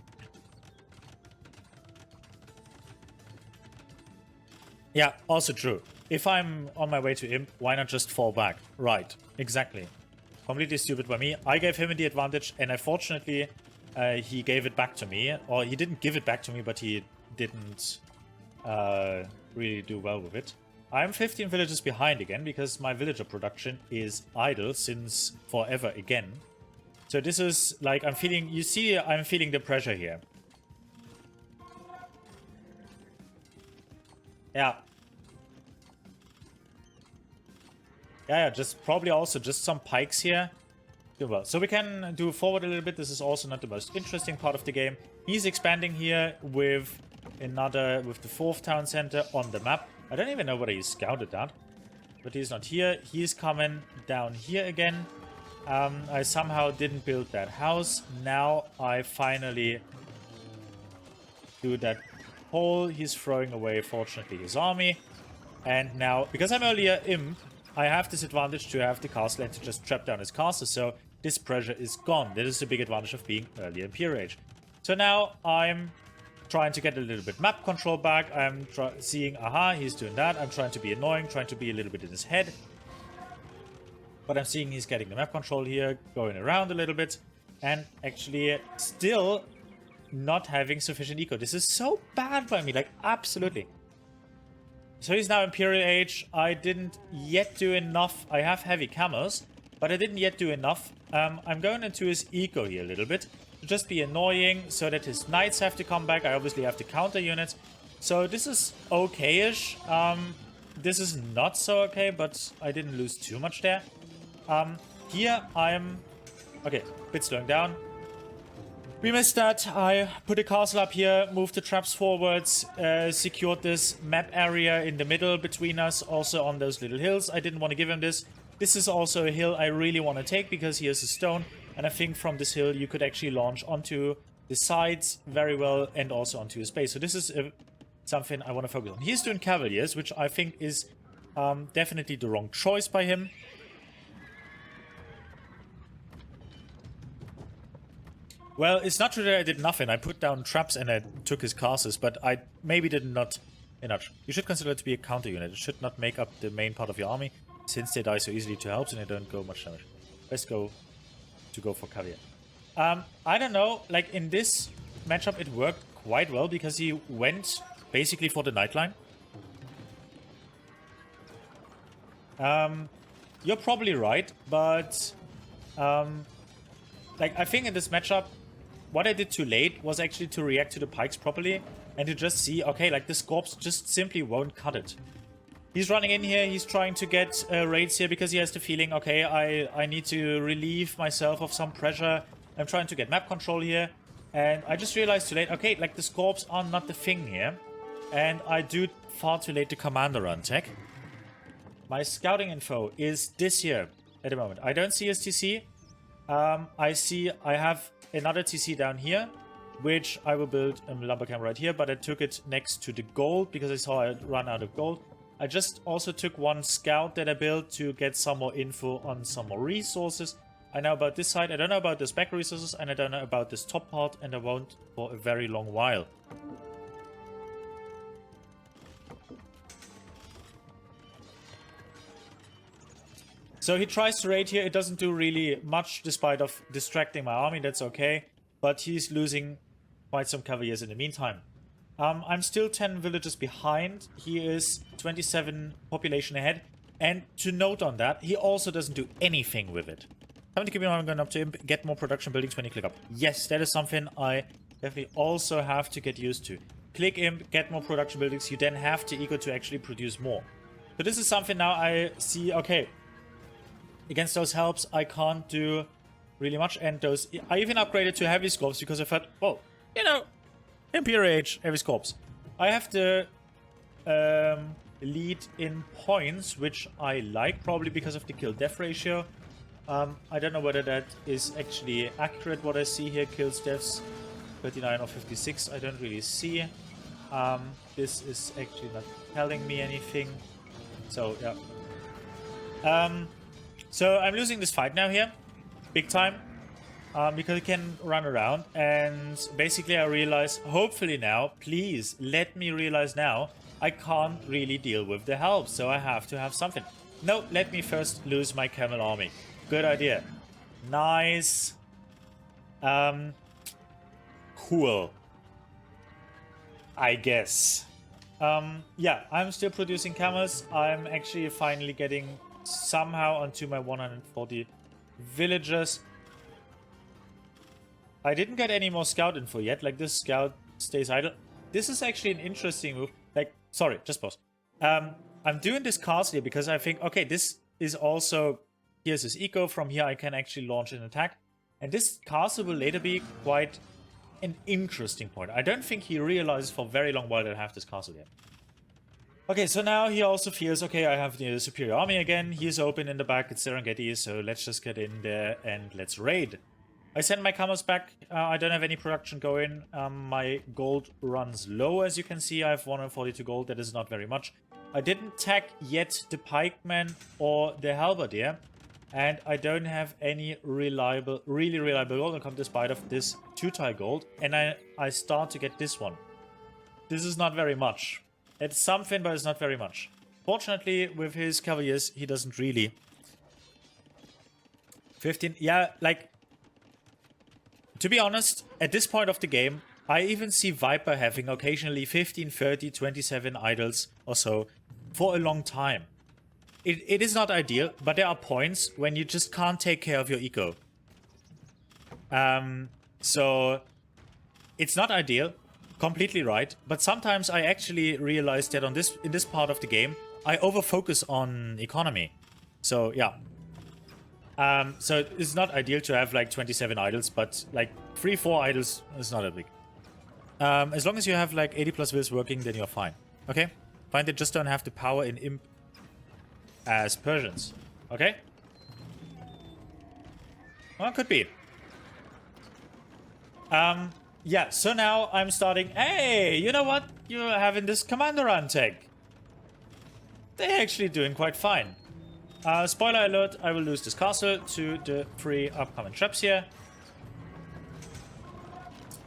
Yeah, also true. If I'm on my way to Imp, why not just fall back? Right, exactly. Completely stupid by me. I gave him the advantage, and unfortunately, he gave it back to me. Or he didn't give it back to me, but he didn't really do well with it. I'm 15 villages behind again, because my villager production is idle since forever again. So this is like, I'm feeling, you see, I'm feeling the pressure here. Yeah. Yeah, just probably also just some pikes here. Do well. So we can do forward a little bit. This is also not the most interesting part of the game. He's expanding here with the 4th town center on the map. I don't even know whether he scouted that. But he's not here. He's coming down here again. I somehow didn't build that house. Now I finally do that hole. He's throwing away, fortunately, his army. And now, because I'm earlier Imp, I have this advantage to have the castle and to just trap down his castle. So this pressure is gone. That is the big advantage of being earlier Imperial Age. So now I'm trying to get a little bit map control back. I'm seeing, aha, he's doing that. I'm trying to be annoying, trying to be a little bit in his head. But I'm seeing he's getting the map control here, going around a little bit. And actually still not having sufficient eco. This is so bad by me, like, absolutely. So he's now Imperial Age. I didn't yet do enough. I have heavy camels, but I didn't yet do enough. I'm going into his eco here a little bit to just be annoying so that his knights have to come back. I obviously have to counter units. So this is okay-ish. This is not so okay, but I didn't lose too much there. Here I'm... Okay, bit slowing down. We missed that. I put a castle up here, moved the traps forwards, secured this map area in the middle between us, also on those little hills. I didn't want to give him this. This is also a hill I really want to take because he has a stone, and I think from this hill you could actually launch onto the sides very well and also onto his base. So this is something I want to focus on. He's doing cavaliers, which I think is definitely the wrong choice by him. Well, it's not true that I did nothing. I put down traps and I took his castles, but I maybe did not enough. You should consider it to be a counter unit. It should not make up the main part of your army, since they die so easily to helps and they don't go much damage. Let's go for caveat. I don't know, like in this matchup it worked quite well because he went basically for the Nightline. You're probably right, but like I think in this matchup, what I did too late was actually to react to the pikes properly and to just see, okay, like this corpse just simply won't cut it. He's running in here, he's trying to get raids here because he has the feeling, okay, I need to relieve myself of some pressure. I'm trying to get map control here. And I just realized too late, okay, like the corpse are not the thing here. And I do far too late the commander run tech. My scouting info is this here at the moment. I don't see his TC. I have another TC down here, which I will build a lumber camp right here, but I took it next to the gold because I saw it run out of gold. I just also took one scout that I built to get some more info on some more resources. I know about this side, I don't know about this back resources, and I don't know about this top part, and I won't for a very long while. So he tries to raid here, it doesn't do really much despite of distracting my army, that's okay. But he's losing quite some cavaliers in the meantime. I'm still 10 villages behind, he is 27 population ahead. And to note on that, he also doesn't do anything with it. Time to keep on going up to him, get more production buildings when you click up. Yes, that is something I definitely also have to get used to. Click imp, get more production buildings, you then have to eco to actually produce more. So this is something now I see, okay. Against those helps, I can't do really much, and those... I even upgraded to heavy scopes because I thought, well, you know, Imperial Age, heavy scopes. I have the lead in points, which I like, probably because of the kill-death ratio. I don't know whether that is actually accurate, what I see here, kills deaths 39 or 56, I don't really see. This is actually not telling me anything, so yeah. So I'm losing this fight now here, big time, because he can run around, and basically I realize, hopefully now, please let me realize now, I can't really deal with the help, so I have to have something. No, let me first lose my camel army. Good idea. Nice. Cool. I guess. Yeah, I'm still producing camels. I'm actually finally getting somehow onto my 140 villagers. I didn't get any more scout info yet. Like, this scout stays idle. This is actually an interesting move. Like, sorry, just pause. I'm doing this castle here because I think, okay, this is also... Here's his eco. From here I can actually launch an attack. And this castle will later be quite an interesting point. I don't think he realizes for a very long while that I have this castle yet. Okay, so now he also feels, okay, I have the superior army again. He's open in the back, it's Serengeti, so let's just get in there and let's raid. I send my camels back. I don't have any production going. My gold runs low, as you can see. I have 142 gold, that is not very much. I didn't tag yet the pikeman or the halberdier. And I don't have any reliable, really reliable gold income despite of this 2-tile gold. And I start to get this one. This is not very much. It's something, but it's not very much. Fortunately, with his cavaliers, he doesn't really. 15, yeah, like... To be honest, at this point of the game, I even see Viper having occasionally 15, 30, 27 idols or so for a long time. It is not ideal, but there are points when you just can't take care of your eco. So it's not ideal, completely right, but sometimes I actually realize that in this part of the game, I over-focus on economy. So yeah. So it's not ideal to have like 27 idols, but like 3-4 idols is not that big. As long as you have like 80 plus wills working, then you're fine. Okay? Fine, they just don't have the power in imp as Persians. Okay? Well, could be. Yeah, so now I'm starting... Hey, you know what? You're having this commander run tech. They're actually doing quite fine. Spoiler alert, I will lose this castle to the 3 upcoming traps here.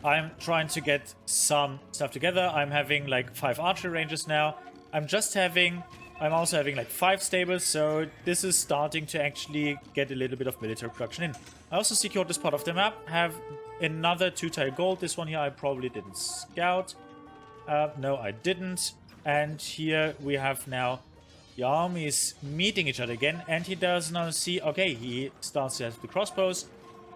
I'm trying to get some stuff together. I'm having like 5 archer ranges now. I'm also having like 5 stables, so this is starting to actually get a little bit of military production in. I also secured this part of the map, have another 2-tile gold. This one here I probably didn't scout. No, I didn't. And here we have now the armies meeting each other again, and he does now see, okay, he starts to have the crossbows.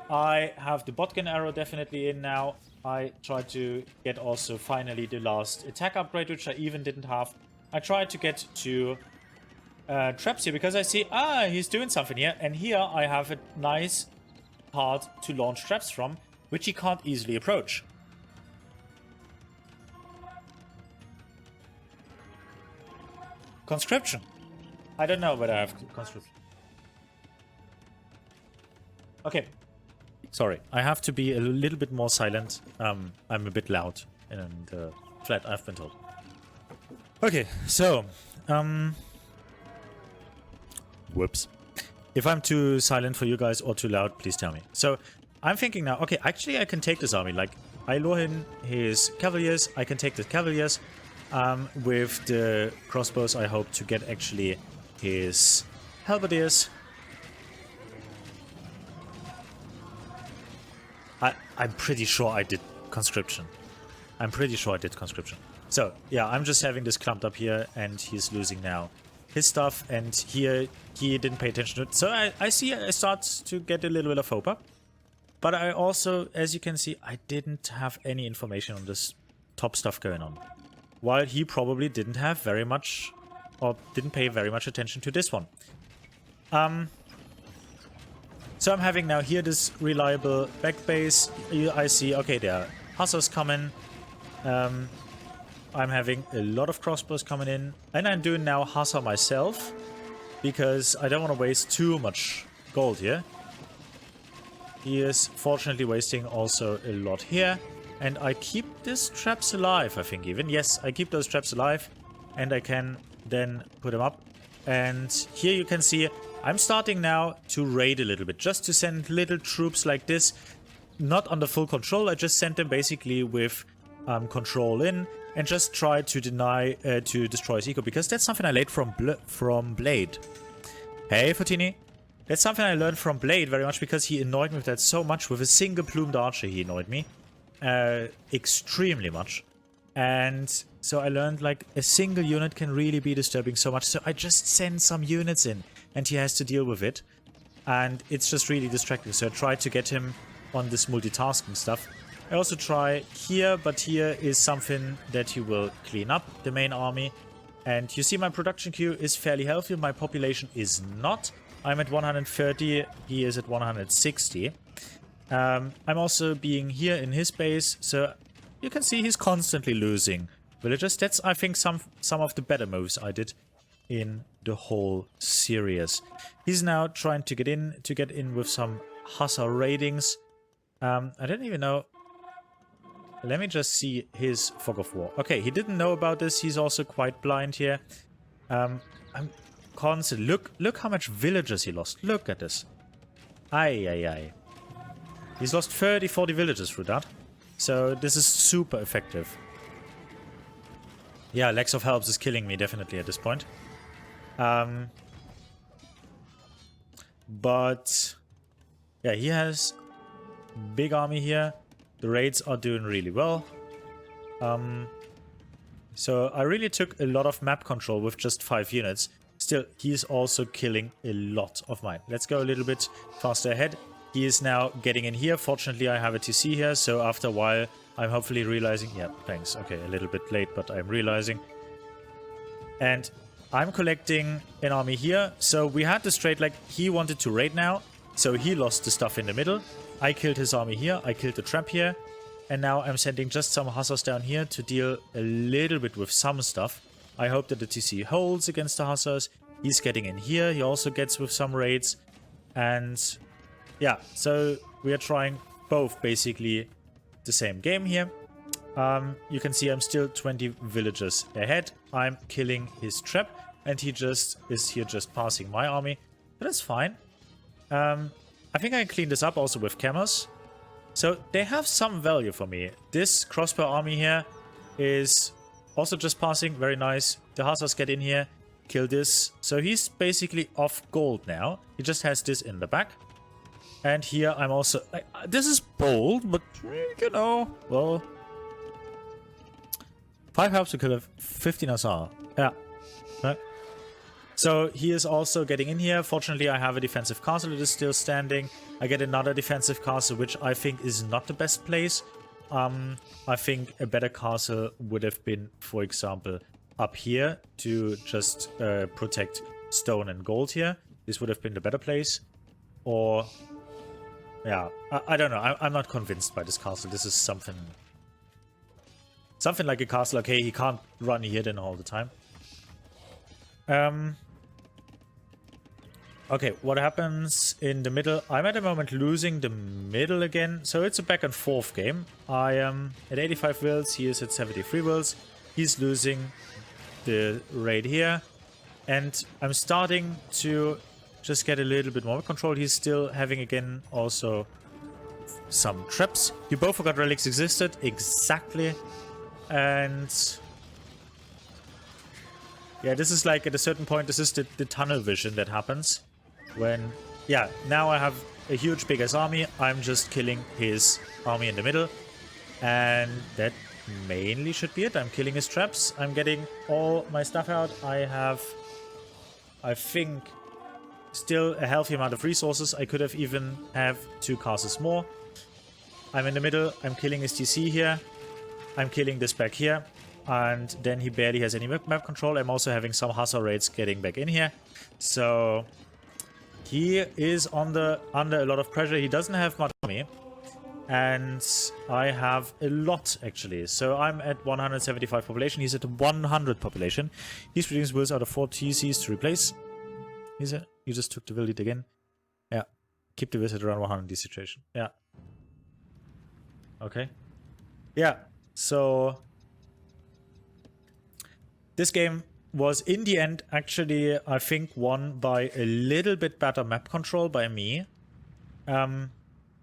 I have the botgun arrow definitely in now. I tried to get also finally the last attack upgrade, which I even didn't have. I tried to get to traps here because I see, he's doing something here. And here I have a nice part to launch traps from, which he can't easily approach. Conscription. I don't know whether I have conscription. Okay. Sorry, I have to be a little bit more silent. I'm a bit loud and flat, I've been told. Okay, so, whoops. If I'm too silent for you guys or too loud, please tell me. So, I'm thinking now, okay, actually I can take this army. Like, I lure in his cavaliers, I can take the cavaliers. With the crossbows, I hope to get actually his halberdiers. I'm pretty sure I did conscription. So, yeah, I'm just having this clumped up here, and he's losing now his stuff, and here he didn't pay attention to it. So I see I start to get a little bit of hope up. But I also, as you can see, I didn't have any information on this top stuff going on. While he probably didn't have very much, or didn't pay very much attention to this one. So I'm having now here this reliable back base. I see, okay, there are hussars coming. I'm having a lot of crossbows coming in. And I'm doing now hussar myself, because I don't want to waste too much gold here. He is fortunately wasting also a lot here. And I keep these traps alive, I think even. Yes, I keep those traps alive. And I can then put them up. And here you can see I'm starting now to raid a little bit. Just to send little troops like this. Not under full control. I just sent them basically with control in. And just try to destroy his eco. Because that's something I learned from Blade. Hey, Fortini. That's something I learned from Blade very much. Because he annoyed me with that so much. With a single plumed archer he annoyed me. Extremely much. And so I learned like a single unit can really be disturbing so much. So I just send some units in and he has to deal with it. And it's just really distracting. So I try to get him on this multitasking stuff. I also try here, but here is something that he will clean up, the main army. And you see my production queue is fairly healthy. My population is not. I'm at 130. He is at 160. I'm also being here in his base, so you can see he's constantly losing villagers. That's, I think, some of the better moves I did in the whole series. He's now trying to get in with some hussar raidings. I don't even know. Let me just see his fog of war. Okay, he didn't know about this. He's also quite blind here. I'm constantly look how much villagers he lost. Look at this. Aye. He's lost 30-40 villagers through that. So this is super effective. Yeah, Lex of Helps is killing me definitely at this point. But yeah, he has big army here. The raids are doing really well. So I really took a lot of map control with just 5 units. Still, he's also killing a lot of mine. Let's go a little bit faster ahead. He is now getting in here. Fortunately, I have a TC here, so after a while, I'm hopefully realizing... Yeah, thanks. Okay, a little bit late, but I'm realizing. And I'm collecting an army here. So we had this trade, like, he wanted to raid now, so he lost the stuff in the middle. I killed his army here. I killed the trap here. And now I'm sending just some hussars down here to deal a little bit with some stuff. I hope that the TC holds against the hussars. He's getting in here. He also gets with some raids. And... yeah, so we are trying both basically the same game here. You can see I'm still 20 villagers ahead. I'm killing his trap and he just is here just passing my army. But that's fine. I think I can clean this up also with cameras. So they have some value for me. This crossbow army here is also just passing. Very nice. The hussars get in here, kill this. So he's basically off gold now. He just has this in the back. And here I'm also... this is bold, but you know, well... 5 helps to kill a 15 hussar. Yeah. Right. So he is also getting in here. Fortunately, I have a defensive castle that is still standing. I get another defensive castle, which I think is not the best place. I think a better castle would have been, for example, up here to just protect stone and gold here. This would have been the better place. Or, yeah, I don't know. I'm not convinced by this castle. This is something like a castle. Okay, he can't run here then all the time. Okay, what happens in the middle? I'm at the moment losing the middle again. So it's a back and forth game. I am at 85 wills. He is at 73 wills. He's losing the raid here. And I'm starting to just get a little bit more control. He's still having again also some traps. You both forgot relics existed. Exactly. And... yeah, this is like at a certain point, this is the tunnel vision that happens. When, yeah, now I have a huge big ass army. I'm just killing his army in the middle. And that mainly should be it. I'm killing his traps. I'm getting all my stuff out. I have, I think, still a healthy amount of resources. I could have even have 2 castles more. I'm in the middle. I'm killing his TC here. I'm killing this back here. And then he barely has any map control. I'm also having some hussar raids getting back in here. So he is under a lot of pressure. He doesn't have much army. And I have a lot, actually. So I'm at 175 population. He's at 100 population. He's producing wills out of 4 TCs to replace. You just took the will lead again. Yeah. Keep the wills at around 100 in this situation. Yeah. Okay. Yeah. So... this game was, in the end, actually, I think, won by a little bit better map control by me.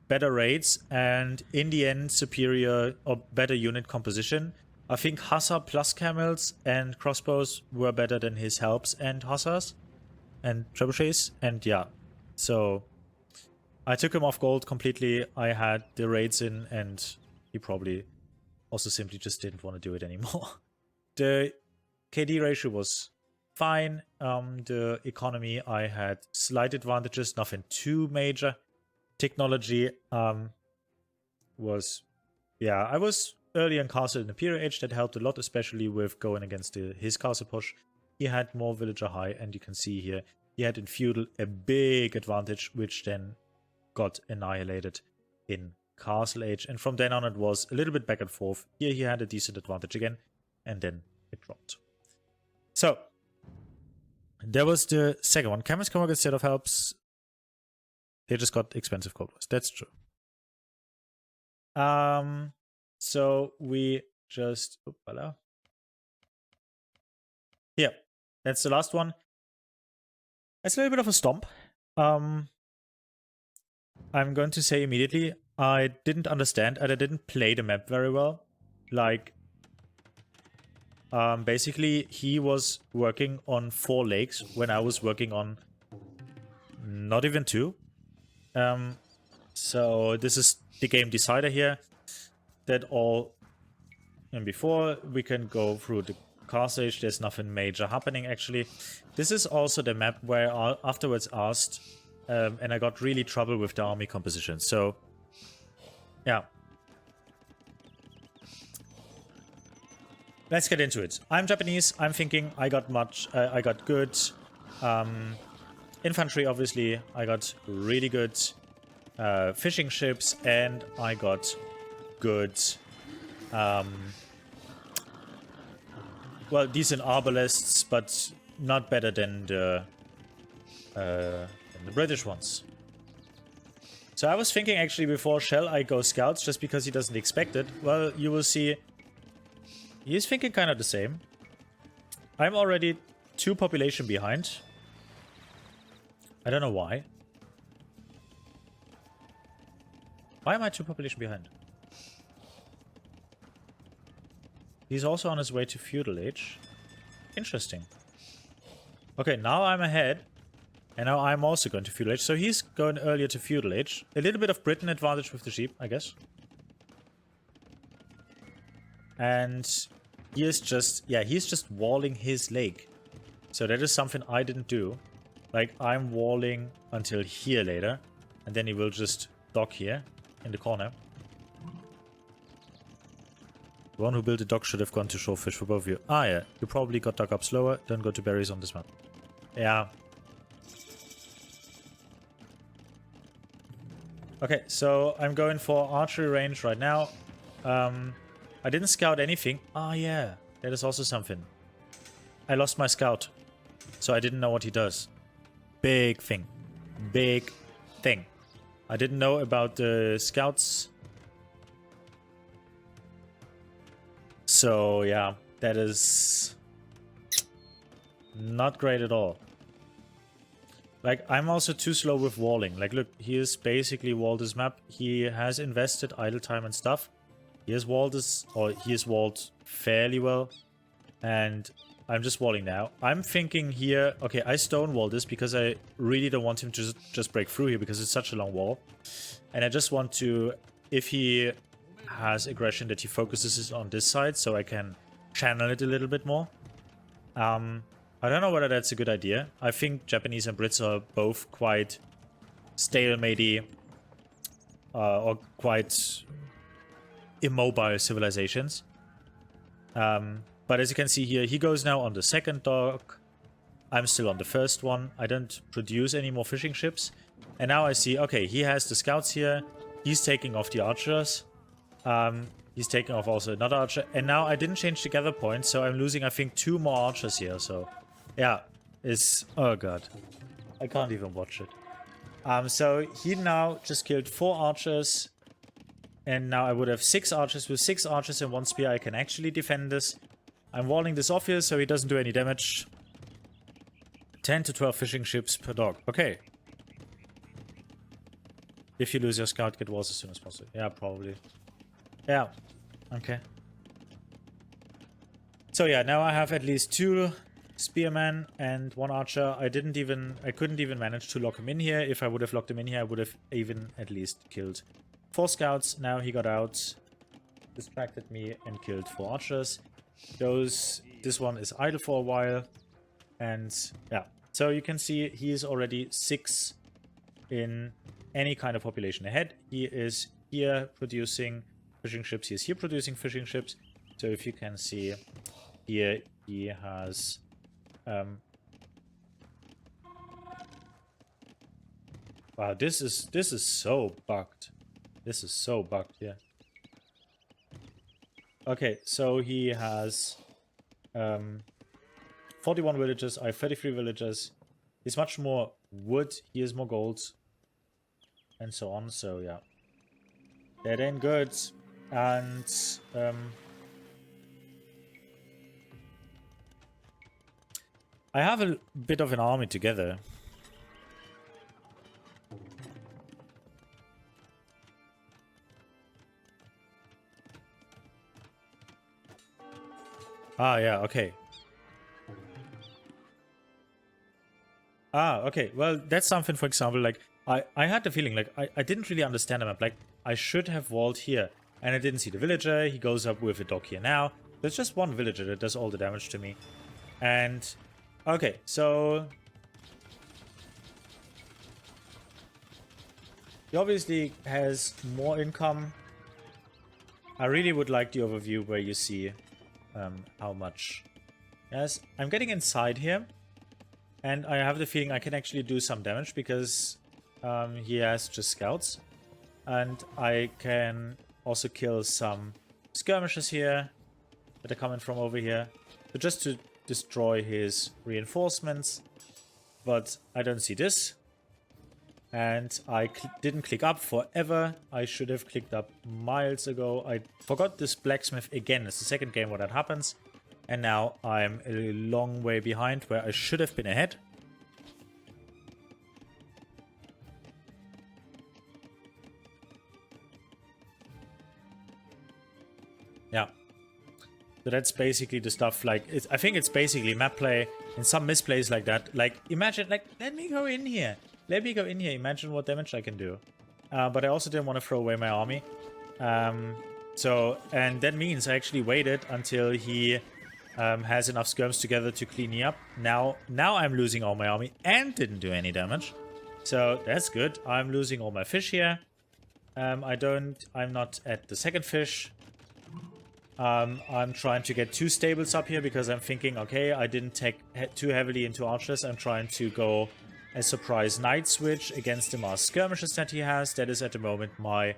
Better raids, and in the end, superior or better unit composition. I think Hussar plus camels and crossbows were better than his helps and Hussars and trebuchets. And yeah, so I took him off gold completely. I had the raids in, and he probably also simply just didn't want to do it anymore. The KD ratio was fine. The economy, I had slight advantages, nothing too major. Technology was, yeah, I was early in castle in the Imperial Age. That helped a lot, especially with going against his castle push. He had more villager high, and you can see here, he had in feudal a big advantage, which then got annihilated in castle age. And from then on, it was a little bit back and forth. Here he had a decent advantage again, and then it dropped. So, there was the second one. Camels come instead of helps. They just got expensive cobras. That's true. So we just... Oopala. Yeah, that's the last one. It's a little bit of a stomp. I'm going to say immediately, I didn't understand and I didn't play the map very well. Like... basically, he was working on 4 lakes when I was working on not even 2. So this is the game decider here. That all... and before we can go through the castle age, there's nothing major happening actually. This is also the map where I afterwards asked, and I got really trouble with the army composition. So, yeah. Let's get into it. I'm Japanese. I'm thinking I got good infantry, obviously. I got really good fishing ships, and I got good, well, decent arbalists, but not better than the British ones. So I was thinking actually before, shall I go scouts just because he doesn't expect it? Well, you will see. He's thinking kind of the same. I'm already 2 population behind. I don't know why. Why am I 2 population behind? He's also on his way to feudal age. Interesting. Okay, now I'm ahead. And now I'm also going to feudal age. So he's going earlier to feudal age. A little bit of Britain advantage with the sheep, I guess. And he is just, yeah, he's just walling his lake. So that is something I didn't do. Like, I'm walling until here later. And then he will just dock here in the corner. The one who built the dock should have gone to shore fish for both of you. Ah, yeah. You probably got dock up slower. Don't go to berries on this one. Yeah. Okay, so I'm going for archery range right now. I didn't scout anything. Ah, yeah. That is also something. I lost my scout. So I didn't know what he does. Big thing. Big thing. I didn't know about the scouts. So, yeah. That is not great at all. Like, I'm also too slow with walling. Like, look, he has basically walled his map. He has invested idle time and stuff. He has walled this, or he has walled fairly well. And I'm just walling now. I'm thinking here, okay, I stonewall this because I really don't want him to just break through here because it's such a long wall. And I just want to, if he has aggression, that he focuses on this side so I can channel it a little bit more. I don't know whether that's a good idea. I think Japanese and Brits are both quite stalematey or quite immobile civilizations. But as you can see here, he goes now on the second dock. I'm still on the first one. I don't produce any more fishing ships. And now I see, okay, he has the scouts here. He's taking off the archers. He's taking off also another archer. And now I didn't change the gather point, so I'm losing, I think, 2 more archers here. So, yeah, it's... Oh, God. I can't even watch it. So he now just killed 4 archers. And now I would have 6 archers. With 6 archers and 1 spear, I can actually defend this. I'm walling this off here, so he doesn't do any damage. 10 to 12 fishing ships per dog. Okay. If you lose your scout, get walls as soon as possible. Yeah, probably. Yeah. Okay. So yeah, now I have at least 2 spearmen and 1 archer. I couldn't even manage to lock him in here. If I would have locked him in here, I would have even at least killed 4 scouts. Now he got out, distracted me, and killed 4 archers. This one is idle for a while. And yeah, so you can see he is already 6 in any kind of population ahead. He is here producing fishing ships. He is here producing fishing ships. So if you can see here, he has wow, this is so bugged. This is so bugged, yeah. Okay, so he has 41 villages. I have 33 villages. He's much more wood. He has more gold. And so on. So, yeah. That ain't good. And I have a bit of an army together. Ah, yeah, okay. Ah, okay. Well, that's something, for example, like, I had the feeling, like, I didn't really understand the map. Like, I should have walled here. And I didn't see the villager. He goes up with a dog here now. There's just one villager that does all the damage to me. And, okay, so... he obviously has more income. I really would like the overview where you see how much. Yes, I'm getting inside here. And I have the feeling I can actually do some damage because he has just scouts. And I can also kill some skirmishers here that are coming from over here. So just to destroy his reinforcements. But I don't see this. And I didn't click up forever. I should have clicked up miles ago. I forgot this blacksmith again. It's the second game where that happens. And now I'm a long way behind where I should have been ahead. Yeah. So that's basically the stuff, like, I think it's basically map play and some misplays like that. Like, imagine, like, let me go in here. Let me go in here. Imagine what damage I can do. But I also didn't want to throw away my army. And that means I actually waited until he has enough skirms together to clean me up. Now I'm losing all my army and didn't do any damage. So that's good. I'm losing all my fish here. I'm not at the second fish. I'm trying to get 2 stables up here because I'm thinking, okay, I didn't take too heavily into archers. I'm trying to go a surprise knight switch against the mass skirmishes that he has. That is at the moment my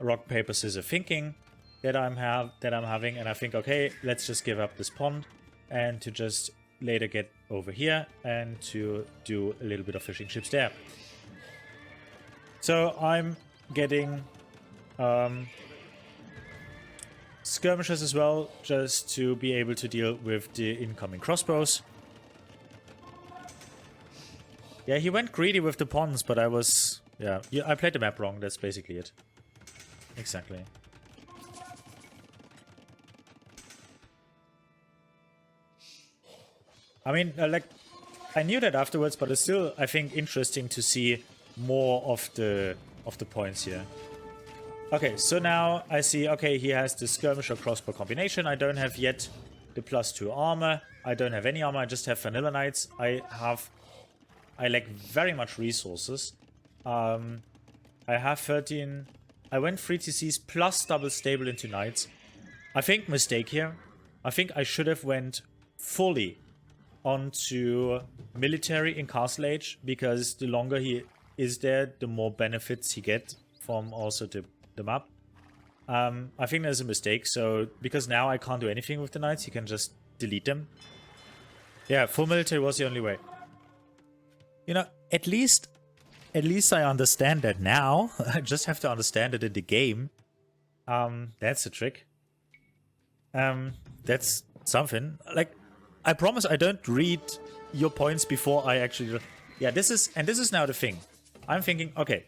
rock, paper, scissors thinking that I'm having. And I think, okay, let's just give up this pond and to just later get over here and to do a little bit of fishing ships there. So I'm getting skirmishes as well, just to be able to deal with the incoming crossbows. Yeah, he went greedy with the ponds, but I was... Yeah, I played the map wrong, that's basically it. Exactly. I mean, like, I knew that afterwards, but it's still, I think, interesting to see more of the points here. Okay, so now I see, okay, he has the skirmisher crossbow combination. I don't have yet the +2 armor. I don't have any armor, I just have vanilla knights. I lack very much resources. I have 13... I went 3 TCs plus double stable into knights. I think mistake here. I think I should have went fully onto military in Castle Age, because the longer he is there, the more benefits he gets from also the map. I think there's a mistake, so because now I can't do anything with the knights, you can just delete them. Yeah, full military was the only way. You know, at least I understand that now. I just have to understand it in the game. That's a trick. That's something. Like, I promise I don't read your points before I actually... Yeah, this is now the thing. I'm thinking, okay,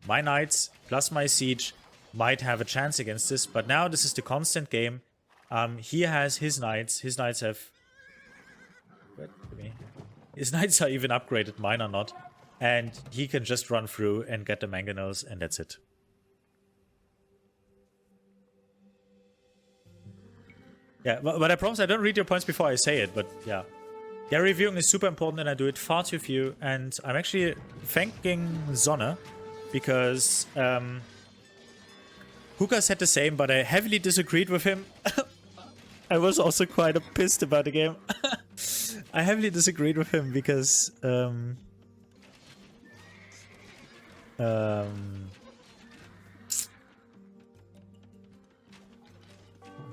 my knights plus my siege might have a chance against this, but now this is the constant game. He has his knights. His knights have... His knights are even upgraded, mine are not. And he can just run through and get the mangonels, and that's it. Yeah, but I promise I don't read your points before I say it, but yeah. Yeah, reviewing is super important and I do it far too few. And I'm actually thanking Sonne, because Huka said the same, but I heavily disagreed with him. I was also quite pissed about the game. I heavily disagreed with him because...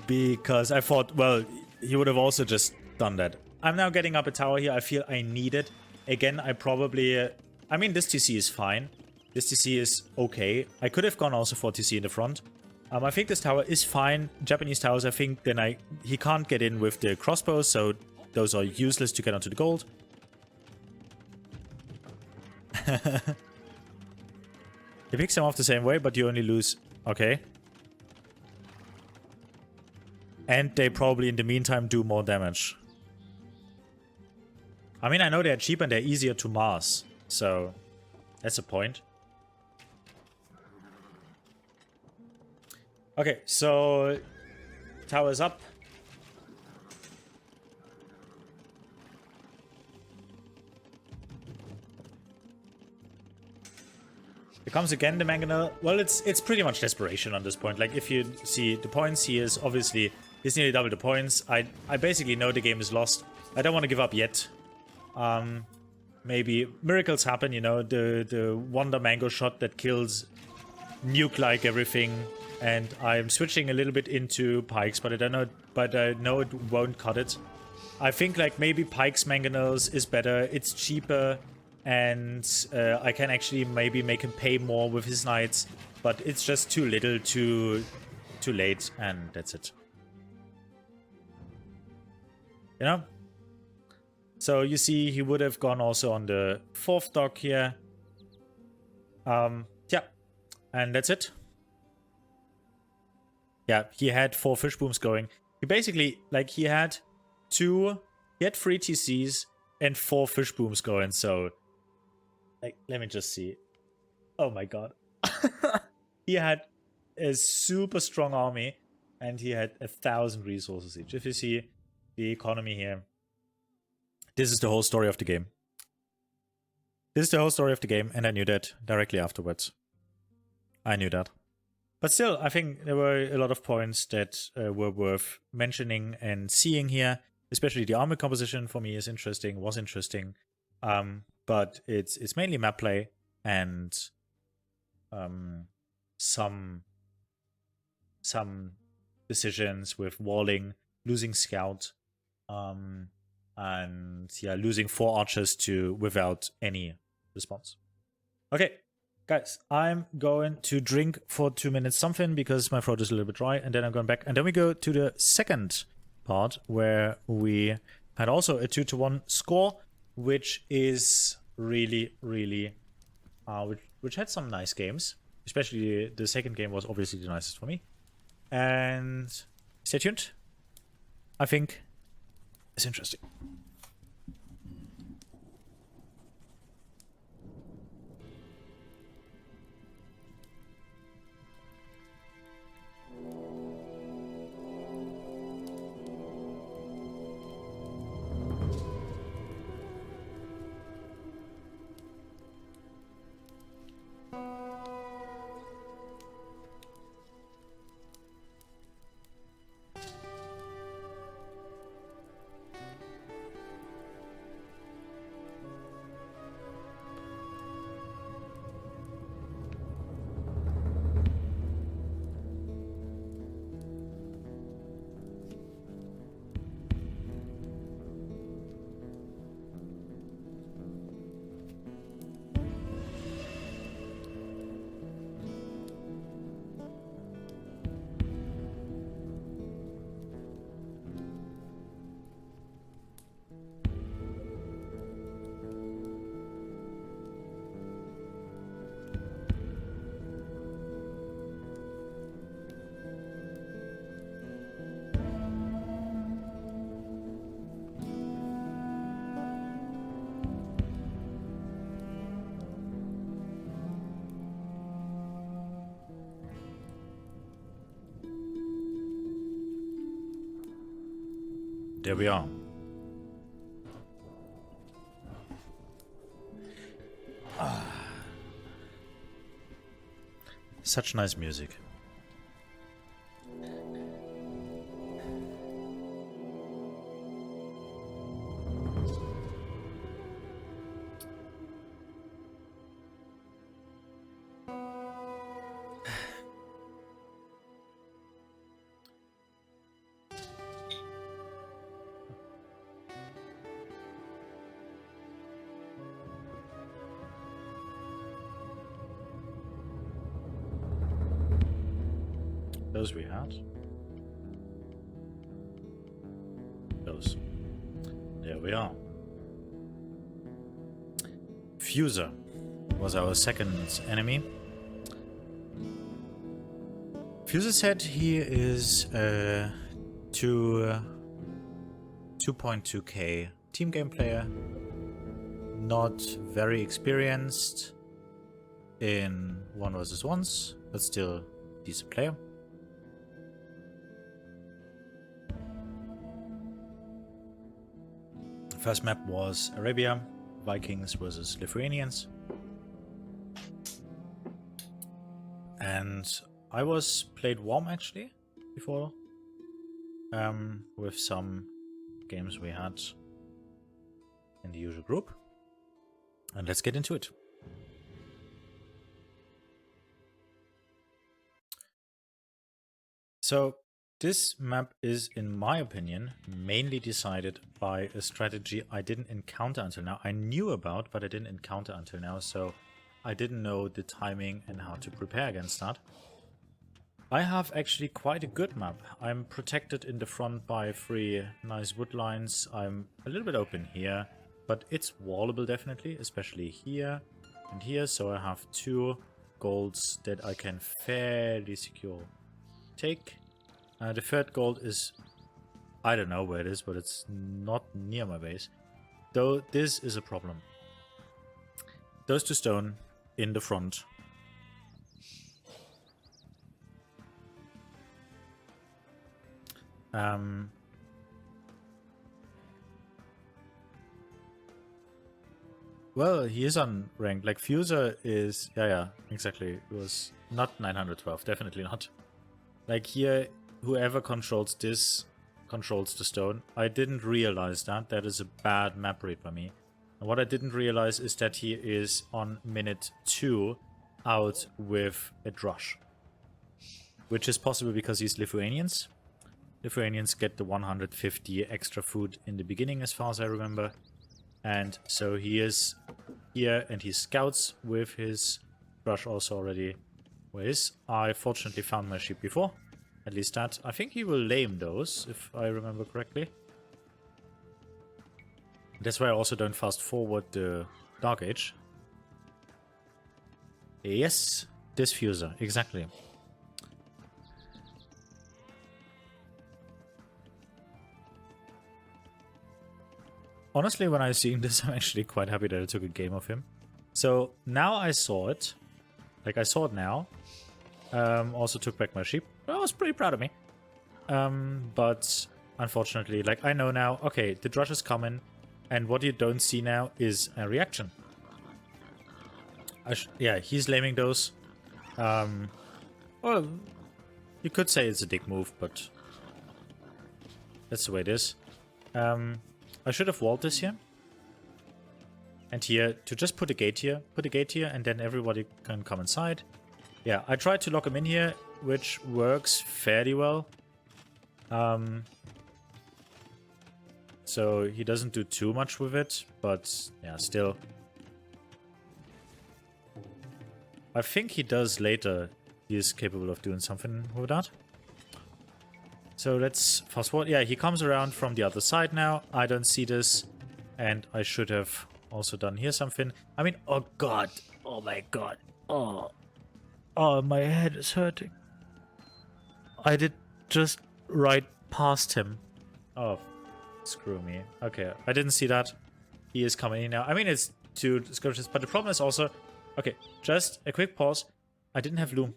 because I thought, well, he would have also just done that. I'm now getting up a tower here. I feel I need it. Again, I probably... I mean, this TC is fine. This TC is okay. I could have gone also for TC in the front. I think this tower is fine. Japanese towers, I think, then he can't get in with the crossbows, so those are useless to get onto the gold. He picks them off the same way, but you only lose... Okay. And they probably, in the meantime, do more damage. I mean, I know they're cheap and they're easier to mass, so that's a point. Okay, so tower's up. Here comes again the mangonel. Well, it's pretty much desperation on this point. Like, if you see the points, he is obviously... He's nearly double the points. I basically know the game is lost. I don't want to give up yet. Maybe miracles happen, you know, the wonder mango shot that kills nuke-like everything. And I'm switching a little bit into pikes, but I know it won't cut it. I think like maybe pikes mangonels is better. It's cheaper, and I can actually maybe make him pay more with his knights. But it's just too little, too late, and that's it. You know? So you see, he would have gone also on the 4th dock here. Yeah, and that's it. Yeah, he had 4 fish booms going. He basically, like, he had 3 TCs and 4 fish booms going. So, like, let me just see. Oh my god. He had a super strong army and he had 1,000 resources each. If you see the economy here, this is the whole story of the game. This is the whole story of the game, and I knew that directly afterwards. I knew that. But still, I think there were a lot of points that were worth mentioning and seeing here. Especially the army composition for me is interesting, was interesting. But it's mainly map play and some decisions with walling, losing scout, and yeah, losing 4 archers to without any response. Okay, guys, I'm going to drink for 2 minutes something because my throat is a little bit dry, and then I'm going back. And then we go to the second part where we had also a 2-1 score, which is really, really, which had some nice games. Especially the second game was obviously the nicest for me. And stay tuned. I think it's interesting. There we are. Such nice music. Those we had. Those. There we are. Fuser was our second enemy. Fuser said he is a 2.2k team game player. Not very experienced in 1 versus 1s, but still decent player. First map was Arabia, Vikings versus Lithuanians. And I was played warm actually before, with some games we had in the usual group. And let's get into it. So this map is, in my opinion, mainly decided by a strategy I didn't encounter until now. I knew about, but I didn't encounter until now, so I didn't know the timing and how to prepare against that. I have actually quite a good map. I'm protected in the front by 3 nice wood lines. I'm a little bit open here, but it's wallable definitely, especially here and here. So I have 2 golds that I can fairly secure take. The third gold is... I don't know where it is, but it's not near my base. Though this is a problem. Those 2 stone in the front. Well, he is on rank. Like, Fuser is... Yeah, exactly. It was not 912. Definitely not. Like, here, whoever controls this controls the stone. I didn't realize that. That is a bad map read by me. And what I didn't realize is that he is on minute 2 out with a drush. Which is possible because he's Lithuanians. Lithuanians get the 150 extra food in the beginning, as far as I remember. And so he is here, and he scouts with his brush also already. Where is? I fortunately found my sheep before. At least that. I think he will lame those, if I remember correctly. That's why I also don't fast forward the Dark Age. Yes, this fuser, exactly. Honestly, when I seen this, I'm actually quite happy that I took a game of him. So now I saw it. Like, I saw it now. Also took back my sheep. I was pretty proud of me. But unfortunately, like, I know now, okay, the drush is coming. And what you don't see now is a reaction. Yeah, he's laming those. Well, you could say it's a dick move, but that's the way it is. I should have walled this here. And here, to just put a gate here, and then everybody can come inside. Yeah, I tried to lock him in here, which works fairly well. So he doesn't do too much with it, but yeah, still. I think he does later. He is capable of doing something with that. So let's fast forward. Yeah, he comes around from the other side now. I don't see this. And I should have also done here something. I mean, oh god. Oh my god. Oh. Oh, my head is hurting. I did just right past him. Oh, screw me. Okay, I didn't see that. He is coming in now. I mean, it's 2 skirmishes, but the problem is also... Okay, just a quick pause. I didn't have loom.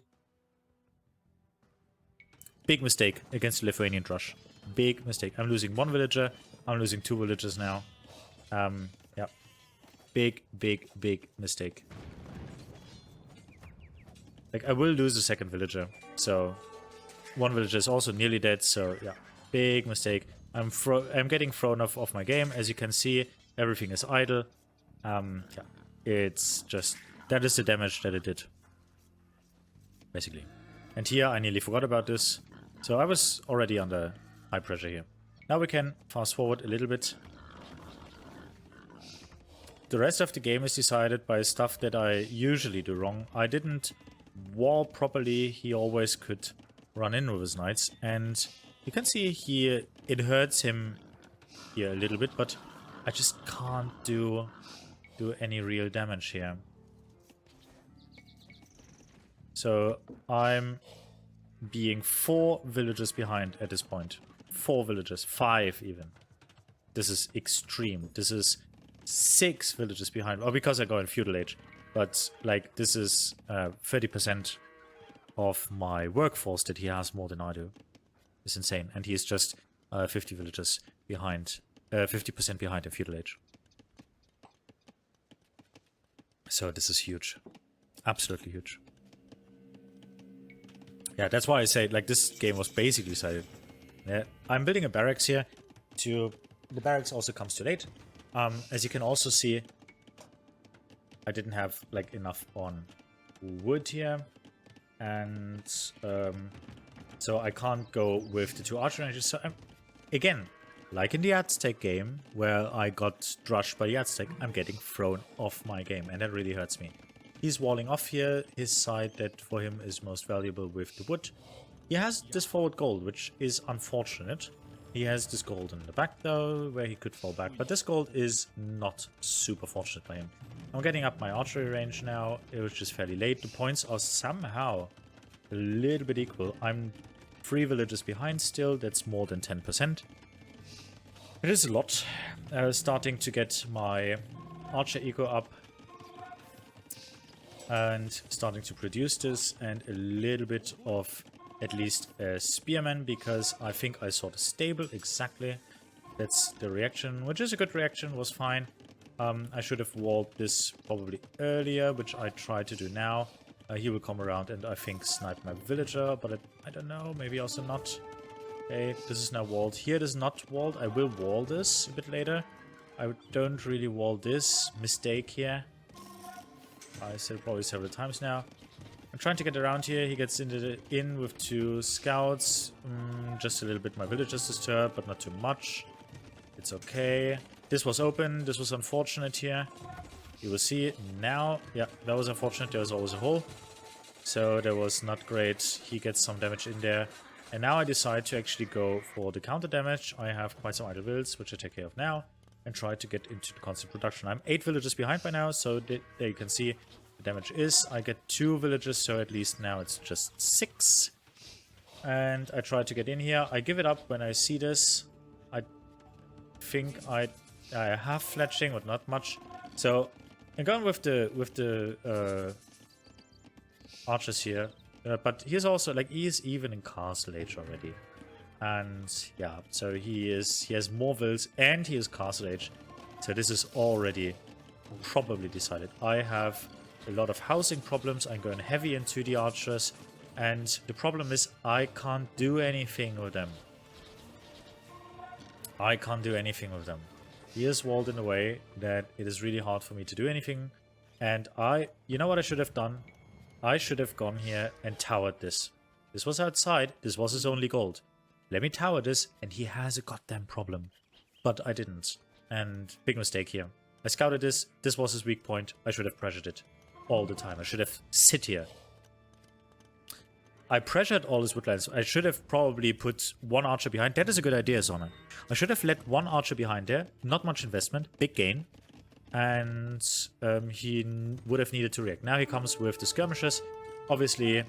Big mistake against the Lithuanian drush. Big mistake. I'm losing 1 villager. I'm losing 2 villagers now. Yeah. Big mistake. Like, I will lose the 2nd villager. So, 1 villager is also nearly dead. So, yeah. Big mistake. I'm getting thrown off my game. As you can see, everything is idle. Yeah. It's just... That is the damage that it did. Basically. And here, I nearly forgot about this. So I was already under high pressure here. Now we can fast forward a little bit. The rest of the game is decided by stuff that I usually do wrong. I didn't wall properly. He always could run in with his knights. And you can see here, it hurts him here a little bit, but I just can't do any real damage here. So I'm being 4 villagers behind at this point. 4 villagers, 5 even. This is extreme. This is 6 villagers behind. Oh, because I go in feudal age. But like, this is 30% of my workforce that he has more than I do. It's insane. And he is just 50 villagers behind. 50% behind in feudal age. So this is huge. Absolutely huge. Yeah, that's why I say, like, this game was basically decided. Yeah, I'm building a barracks here. The barracks also comes too late. As you can also see, I didn't have, like, enough on wood here. And, so I can't go with the 2 archer ranges. So, again, like in the Aztec game, where I got drushed by the Aztec, I'm getting thrown off my game. And that really hurts me. He's walling off here, his side that for him is most valuable with the wood. He has this forward gold, which is unfortunate. He has this gold in the back though, where he could fall back. But this gold is not super fortunate by him. I'm getting up my archery range now, which is fairly late. The points are somehow a little bit equal. I'm 3 villages behind still. That's more than 10%. It is a lot. Starting to get my archer eco up. And starting to produce this. And a little bit of at least a spearman. Because I think I saw the stable exactly. That's the reaction. Which is a good reaction. Was fine. I should have walled this probably earlier. Which I try to do now. He will come around and I think snipe my villager. But I don't know. Maybe also not. Okay, this is now walled. Here it is not walled. I will wall this a bit later. I don't really wall this. Mistake here. I said it probably several times now. I'm trying to get around here. He gets in with 2 scouts. Just a little bit my villagers disturbed, but not too much. It's okay. This was open. This was unfortunate here. You will see it now. Yeah, that was unfortunate. There was always a hole. So that was not great. He gets some damage in there. And now I decide to actually go for the counter damage. I have quite some idle vills, which I take care of now. And try to get into the constant production. I'm 8 villages behind by now, so there you can see the damage is. I get 2 villages, so at least now it's just 6. And I try to get in here. I give it up when I see this. I think I have fletching, but not much. So I'm going with the archers here. But he's also, like, he is even in castle age already. And, yeah, so he has more vills and he is castle age. So this is already probably decided. I have a lot of housing problems. I'm going heavy into the archers. And the problem is I can't do anything with them. I can't do anything with them. He is walled in a way that it is really hard for me to do anything. And you know what I should have done? I should have gone here and towered this. This was outside. This was his only gold. Let me tower this, and he has a goddamn problem. But I didn't. And big mistake here. I scouted this. This was his weak point. I should have pressured it all the time. I should have sit here. I pressured all his woodlands. I should have probably put 1 archer behind. That is a good idea, Zona. I should have let 1 archer behind there. Not much investment. Big gain. And he would have needed to react. Now he comes with the skirmishers. Obviously,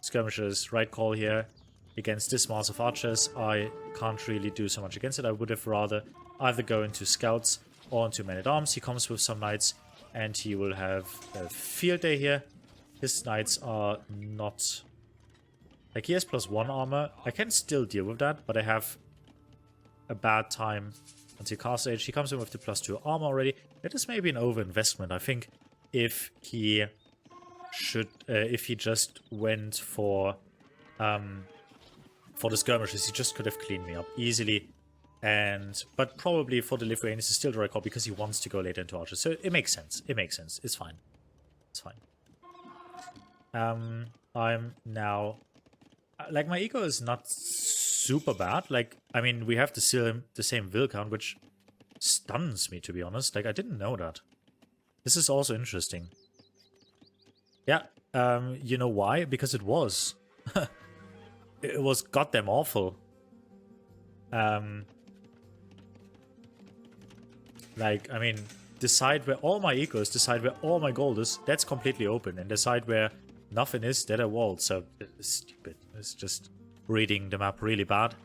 skirmishers, right call here. Against this mass of archers, I can't really do so much against it. I would have rather either go into scouts or into men-at-arms. He comes with some knights and he will have a field day here. His knights are not... Like, he has +1 armor. I can still deal with that, but I have a bad time until castle age. He comes in with the +2 armor already. That is maybe an overinvestment. I think if he just went for the skirmishes, he just could have cleaned me up easily. But probably for the Lithuanians is still the right call because he wants to go later into archers. So it makes sense. It makes sense. It's fine. It's fine. I'm now... Like, my eco is not super bad. Like, I mean, we have the same will count, which stuns me, to be honest. Like, I didn't know that. This is also interesting. Yeah, you know why? Because it was. It was goddamn awful. Like, I mean, decide where all my eco is, decide where all my gold is, that's completely open. And decide where nothing is, that I walled. So, it's stupid. It's just reading the map really bad.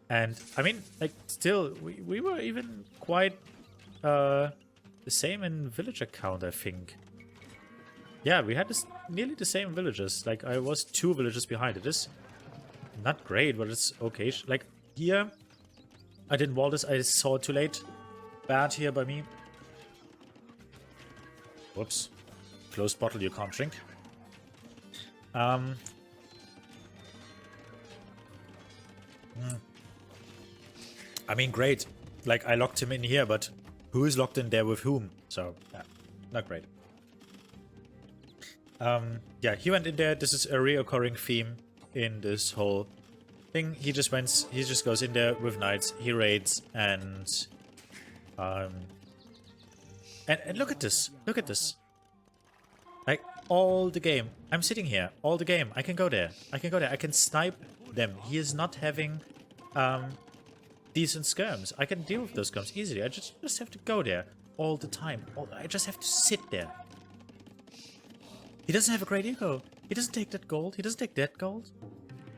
And, I mean, like, still, we were even quite the same in villager count, I think. Yeah, we had nearly the same villages. Like, I was 2 villages behind. It is not great, but it's okay. Like, here, I didn't wall this. I saw it too late. Bad here by me. Whoops. Closed bottle you can't drink. I mean, great. Like, I locked him in here, but who is locked in there with whom? So, yeah, not great. Yeah, he went in there. This is a reoccurring theme in this whole thing. He just goes in there with knights. He raids and look at this. Look at this. Like, all the game. I'm sitting here. All the game. I can go there. I can go there. I can snipe them. He is not having decent skirms. I can deal with those skirms easily. I just have to go there all the time. I just have to sit there. He doesn't have a great eco. He doesn't take that gold. He doesn't take that gold.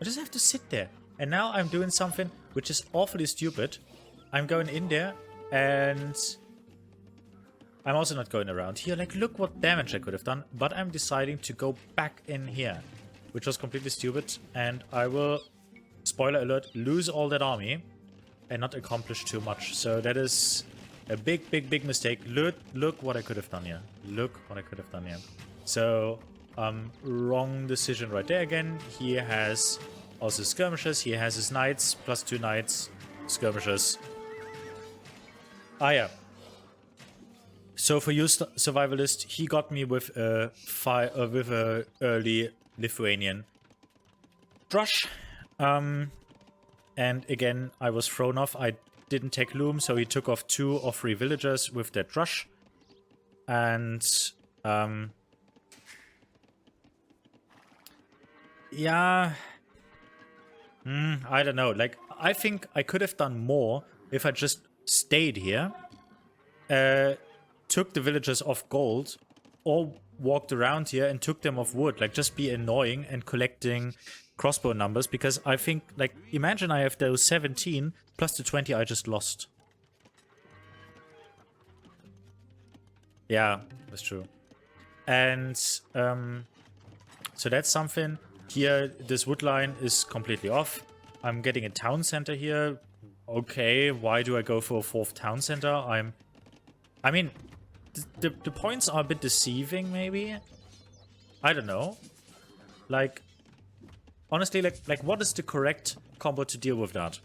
I just have to sit there. And now I'm doing something which is awfully stupid. I'm going in there and I'm also not going around here. Like, look what damage I could have done. But I'm deciding to go back in here, which was completely stupid. And I will, spoiler alert, lose all that army and not accomplish too much. So that is a big, big, big mistake. Look what I could have done here. Look what I could have done here. So, wrong decision right there again. He has also skirmishers. He has his knights, +2 knights, skirmishers. Ah, yeah. So for you survivalist, he got me with a early Lithuanian drush. And again, I was thrown off. I didn't take loom, so he took off 2 or 3 villagers with that drush. And yeah, I don't know. Like, I think I could have done more if I just stayed here, took the villagers off gold, or walked around here and took them off wood. Like, just be annoying and collecting crossbow numbers, because I think, like, imagine I have those 17 plus the 20 I just lost. Yeah, that's true. And so that's something. Here, this wood line is completely off. I'm getting a town center here. Okay, why do I go for a 4th town center? I mean, the points are a bit deceiving, maybe? I don't know. Like, honestly, like what is the correct combo to deal with that?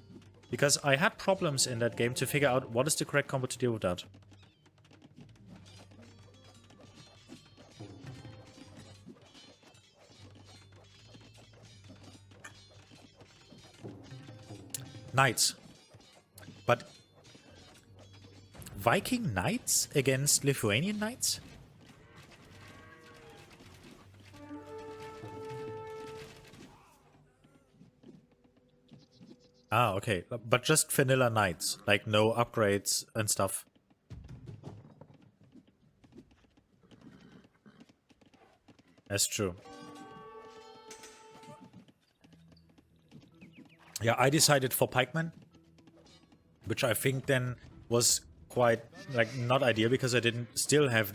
Because I had problems in that game to figure out what is the correct combo to deal with that. Knights. But Viking knights against Lithuanian knights? Ah, okay. But just vanilla knights, like no upgrades and stuff. That's true. Yeah, I decided for pikemen, which I think then was quite, like, not ideal, because I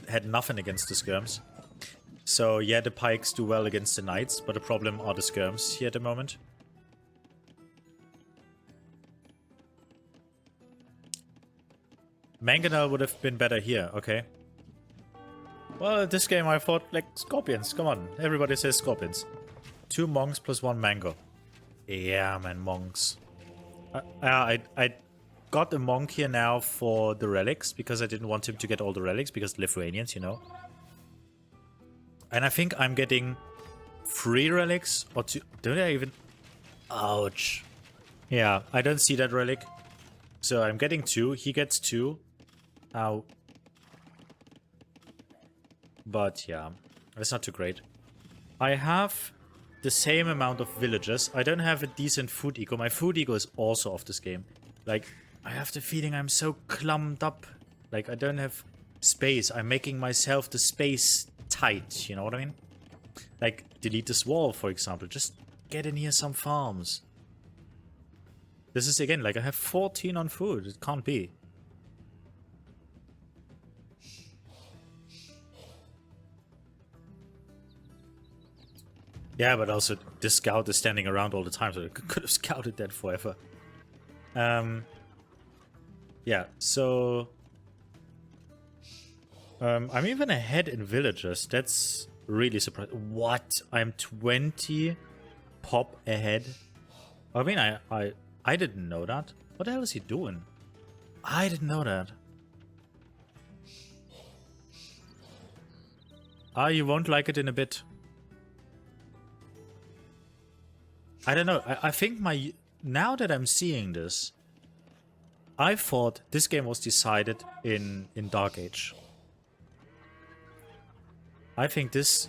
had nothing against the skirms. So yeah, the pikes do well against the knights, but the problem are the skirms here at the moment. Mangonel would have been better here, okay. Well, this game I thought, like, scorpions, come on, everybody says scorpions. 2 monks plus 1 mango. Yeah, man, monks. I got a monk here now for the relics, because I didn't want him to get all the relics, because Lithuanians, you know. And I think I'm getting 3 relics, or 2. Don't I even... Ouch. Yeah, I don't see that relic. So I'm getting 2, he gets 2. Ow. But yeah, that's not too great. I have the same amount of villagers. I don't have a decent food eco. My food eco is also off this game. Like, I have the feeling I'm so clumped up. Like, I don't have space. I'm making myself the space tight, you know what I mean? Like, delete this wall, for example. Just get in here some farms. This is, again, like, I have 14 on food. It can't be. Yeah, but also this scout is standing around all the time, so I could have scouted that forever. Yeah, so I'm even ahead in villagers. That's really surprising. What? I'm 20 pop ahead. I mean, I didn't know that. What the hell is he doing? I didn't know that. Ah, you won't like it in a bit. I don't know. I think now that I'm seeing this, I thought this game was decided in Dark Age. I think this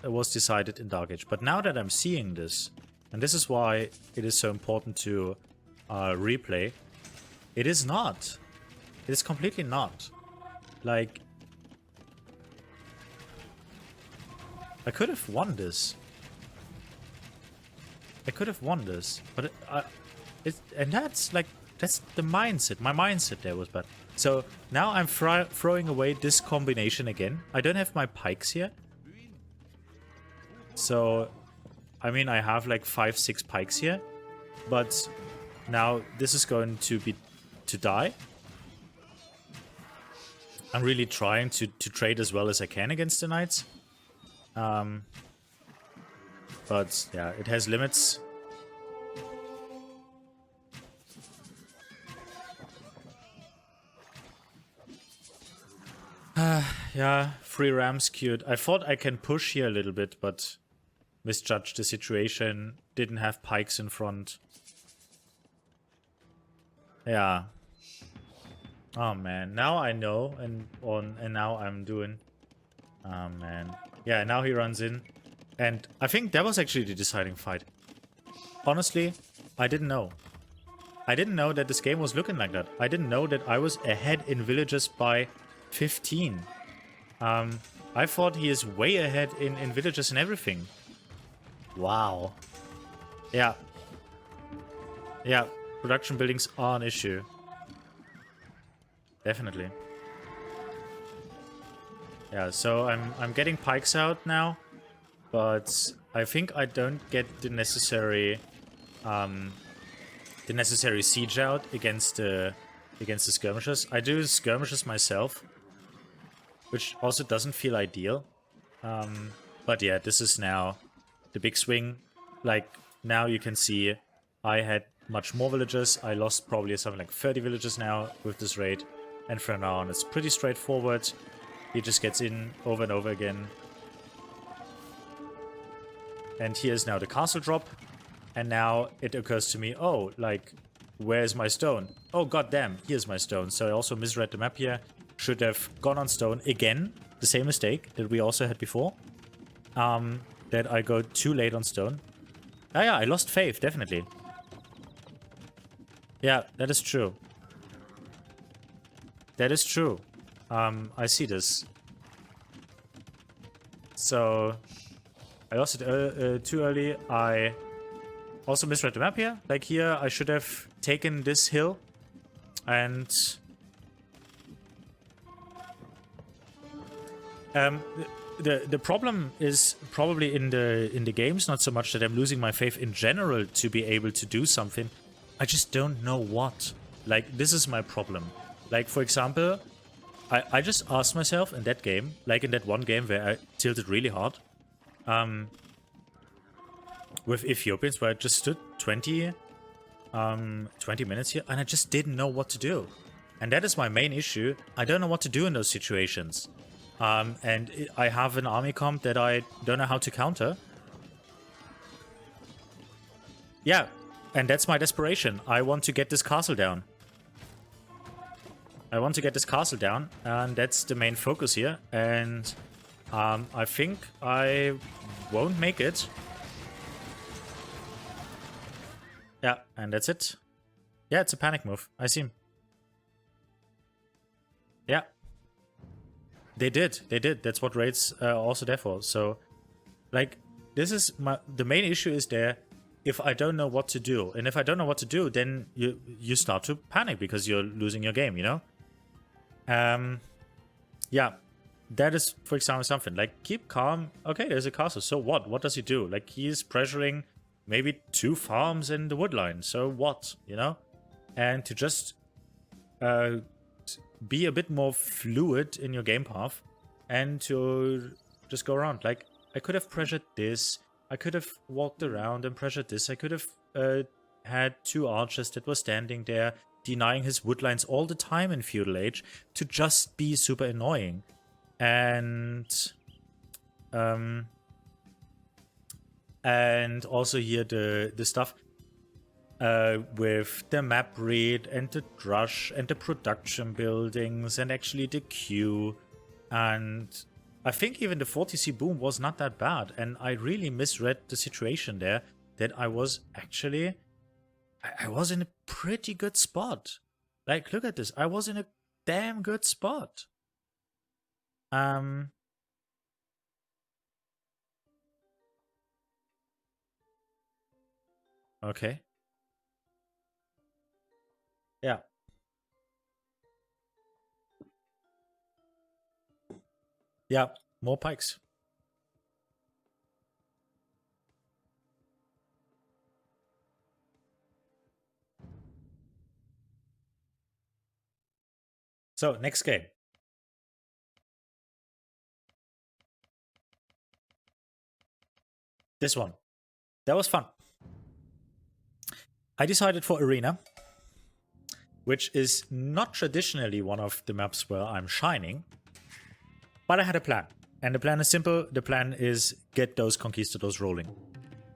was decided in Dark Age. But now that I'm seeing this, and this is why it is so important to replay, it is not. It is completely not. Like, I could have won this. I could have won this, but and that's like, that's the mindset. My mindset there was bad. So now I'm throwing away this combination again. I don't have my pikes here. So, I mean, I have like 5-6 pikes here. But now this is going to die. I'm really trying to trade as well as I can against the knights. But yeah, it has limits. Yeah, 3 rams queued. I thought I can push here a little bit, but misjudged the situation. Didn't have pikes in front. Yeah. Oh man, now I know, and now I'm doing. Oh man. Yeah, now he runs in. And I think that was actually the deciding fight. Honestly, I didn't know. I didn't know that this game was looking like that. I didn't know that I was ahead in villages by 15. I thought he is way ahead in villages and everything. Wow. Yeah. Yeah, production buildings are an issue. Definitely. Yeah, so I'm getting pikes out now, but I think I don't get the necessary siege out against the skirmishers. I do skirmishes myself, which also doesn't feel ideal. But yeah, this is now the big swing. Like, now you can see I had much more villages. I lost probably something like 30 villages now with this raid. And from now on, it's pretty straightforward. He just gets in over and over again. And here's now the castle drop. And now it occurs to me, oh, like, where's my stone? Oh, goddamn, here's my stone. So I also misread the map here. Should have gone on stone again. The same mistake that we also had before. That I go too late on stone. Ah, yeah, I lost faith, definitely. Yeah, that is true. That is true. I see this. So, I lost it too early. I also misread the map here. Like here, I should have taken this hill. And... The problem is probably in the games, not so much that I'm losing my faith in general to be able to do something. I just don't know what. Like, this is my problem. Like, for example, I just asked myself in that game, like in that one game where I tilted really hard, with Ethiopians, where I just stood 20 minutes here, and I just didn't know what to do. And that is my main issue. I don't know what to do in those situations. And I have an army comp that I don't know how to counter. Yeah, and that's my desperation. I want to get this castle down. I want to get this castle down, and that's the main focus here. And I think I won't make it. Yeah, and that's it. Yeah, it's a panic move. I see. Yeah. They did. They did. That's what raids are also there for. So, like, this is the main issue is there. If I don't know what to do, and if I don't know what to do, then you start to panic because you're losing your game, you know? Yeah, that is, for example, something. Like, keep calm. Okay, there's a castle. So what? What does he do? Like, he's pressuring maybe 2 farms in the woodline. So what? You know? And to just be a bit more fluid in your game path and to just go around. Like, I could have pressured this. I could have walked around and pressured this. I could have had 2 archers that were standing there denying his woodlines all the time in Feudal Age to just be super annoying. And also here the stuff with the map read and the drush and the production buildings and actually the queue. And I think even the 40C boom was not that bad. And I really misread the situation there, that I was actually... I was in a pretty good spot. Like, look at this. I was in a damn good spot. And Okay. Yeah. Yeah, more pikes. So, next game. This one. That was fun. I decided for Arena, which is not traditionally one of the maps where I'm shining, but I had a plan. And the plan is simple. The plan is get those conquistadors rolling.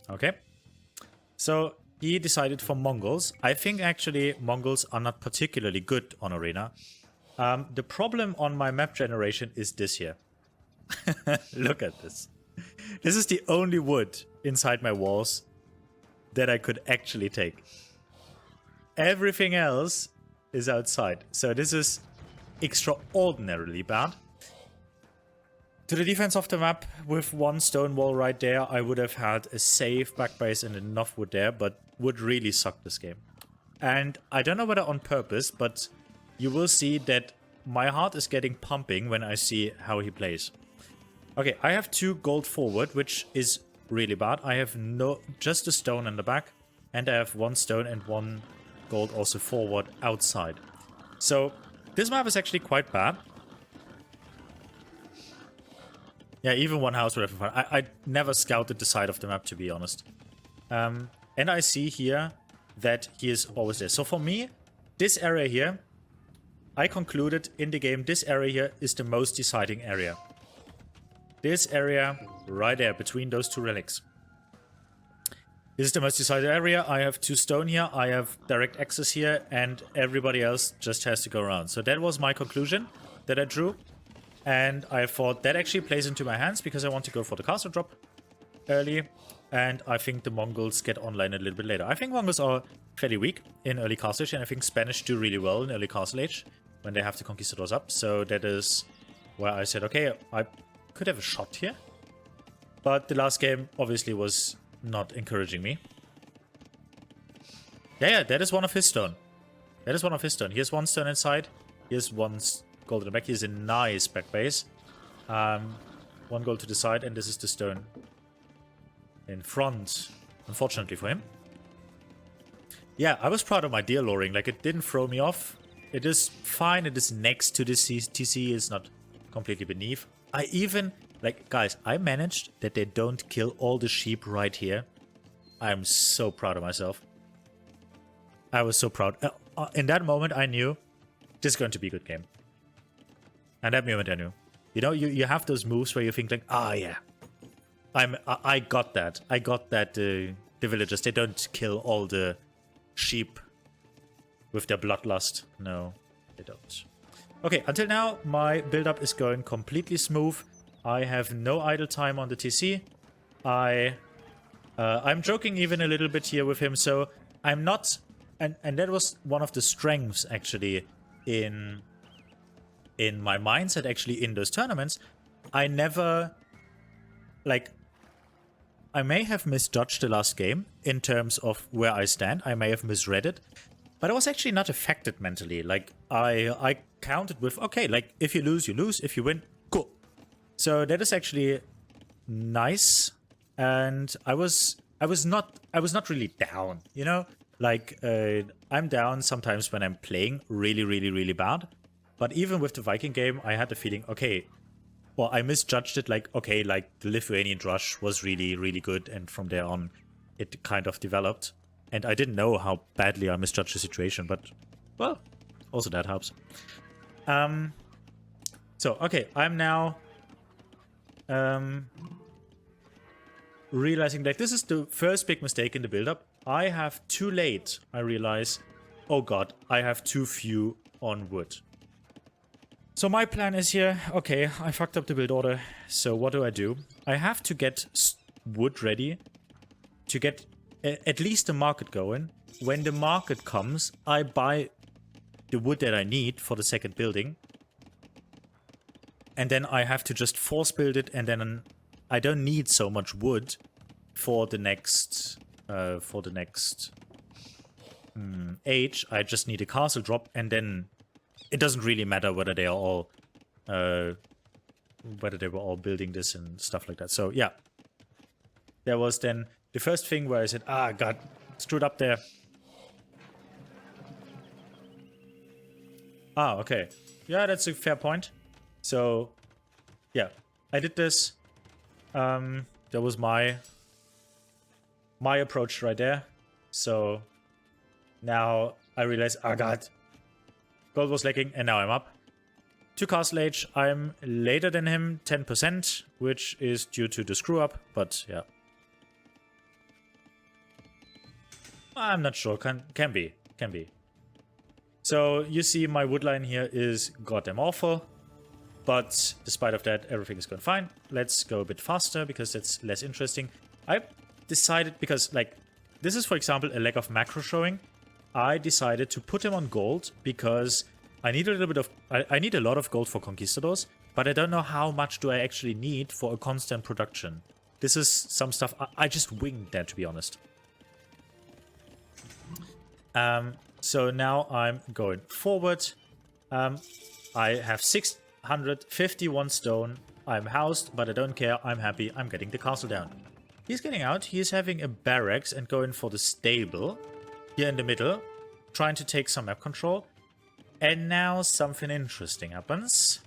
Okay? So he decided for Mongols. I think actually Mongols are not particularly good on Arena. The problem on my map generation is this here. Look at this. This is the only wood inside my walls that I could actually take. Everything else is outside. So this is extraordinarily bad. To the defense of the map, with one stone wall right there, I would have had a safe backbase and enough wood there, but would really suck this game. And I don't know whether on purpose, but you will see that my heart is getting pumping when I see how he plays. Okay, I have 2 gold forward, which is really bad. I have just a stone in the back, and I have 1 stone and 1 gold also forward outside. So this map is actually quite bad. Yeah, even 1 house would have been fun. I never scouted the side of the map, to be honest. And I see here that he is always there. So for me, this area here, I concluded in the game, this area here is the most deciding area. This area right there, between those 2 relics. This is the most decided area. I have 2 stone here, I have direct access here, and everybody else just has to go around. So that was my conclusion that I drew. And I thought that actually plays into my hands because I want to go for the castle drop early. And I think the Mongols get online a little bit later. I think Mongols are fairly weak in early castle age, and I think Spanish do really well in early castle age when they have the conquistadors up. So that is where I said, okay, I could have a shot here. But the last game obviously was not encouraging me. Yeah, that is one of his stone. That is one of his stone. Here's 1 stone inside. Here's 1 gold in the back. Here's a nice back base. 1 gold to the side, and this is the stone in front, unfortunately for him. Yeah, I was proud of my deer luring. Like, it didn't throw me off. It is fine. It is next to the TC. It's not completely beneath. I even, like, guys, I managed that they don't kill all the sheep right here. I'm so proud of myself. I was so proud. In that moment, I knew this is going to be a good game. And that moment I knew. You know, you have those moves where you think like, ah, yeah. I got that. I got that the villagers, they don't kill all the sheep with their bloodlust. No, they don't. Okay, until now, my build-up is going completely smooth. I have no idle time on the TC. I'm joking even a little bit here with him, so I'm not... And that was one of the strengths, actually, in my mindset, actually, in those tournaments. I never... Like, I may have misjudged the last game in terms of where I stand. I may have misread it. But I was actually not affected mentally. Like, I counted with, okay, like, if you lose, you lose. If you win, cool. So that is actually nice. And I was not really down, you know? Like, I'm down sometimes when I'm playing really, really, really bad. But even with the Viking game, I had the feeling, okay, well, I misjudged it, like, okay, like, the Lithuanian rush was really, really good. And from there on, it kind of developed. And I didn't know how badly I misjudged the situation, but, well, also that helps. So, okay, I'm now realizing that this is the first big mistake in the build-up. I have too late, I realize, oh god, I have too few on wood. So my plan is here, okay, I fucked up the build order, so what do? I have to get wood ready to get at least the market going. When the market comes, I buy the wood that I need for the second building. And then I have to just force build it, and then I don't need so much wood for the next for the next age. I just need a castle drop, and then it doesn't really matter whether they are all whether they were all building this and stuff like that. So yeah, there was then the first thing where I said, ah, God, screwed up there. Ah, okay. Yeah, that's a fair point. So yeah, I did this. That was my approach right there. So now I realize, oh God, gold was lacking, and now I'm up. To castle age, I'm later than him, 10%, which is due to the screw up, but yeah. I'm not sure, can be. So you see my wood line here is goddamn awful, but despite of that, everything is going fine. Let's go a bit faster because that's less interesting. I decided, because like, this is for example a lack of macro showing. I decided to put him on gold because I need a little bit of, I need a lot of gold for conquistadors, but I don't know how much do I actually need for a constant production. This is some stuff I just winged that, to be honest. So now I'm going forward. I have 651 stone. I'm housed, but I don't care. I'm happy. I'm getting the castle down. He's getting out. He is having a barracks and going for the stable here in the middle, trying to take some map control. And now something interesting happens.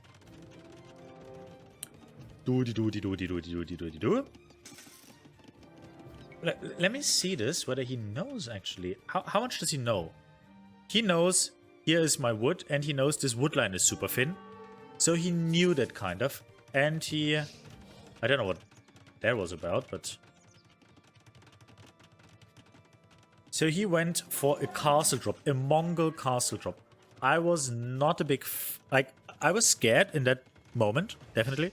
Let me see this, whether he knows actually. How much does he know? He knows here is my wood, and he knows this wood line is super thin. So he knew that kind of. And he... I don't know what that was about, but... So he went for a castle drop, a Mongol castle drop. I was not a big... like, I was scared in that moment, definitely.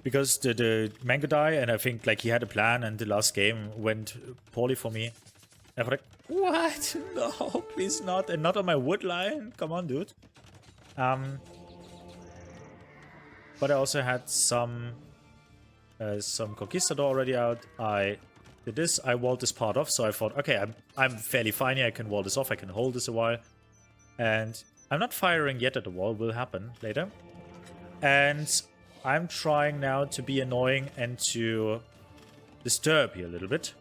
Because the Mango died, and I think like he had a plan, and the last game went poorly for me. I was like, what? No, please not. And not on my wood line. Come on, dude. But I also had some Conquistador already out. I did this. I walled this part off, so I thought, okay, I'm fairly fine here. I can wall this off. I can hold this a while. And I'm not firing yet at the wall. Will happen later. And I'm trying now to be annoying and to disturb here a little bit.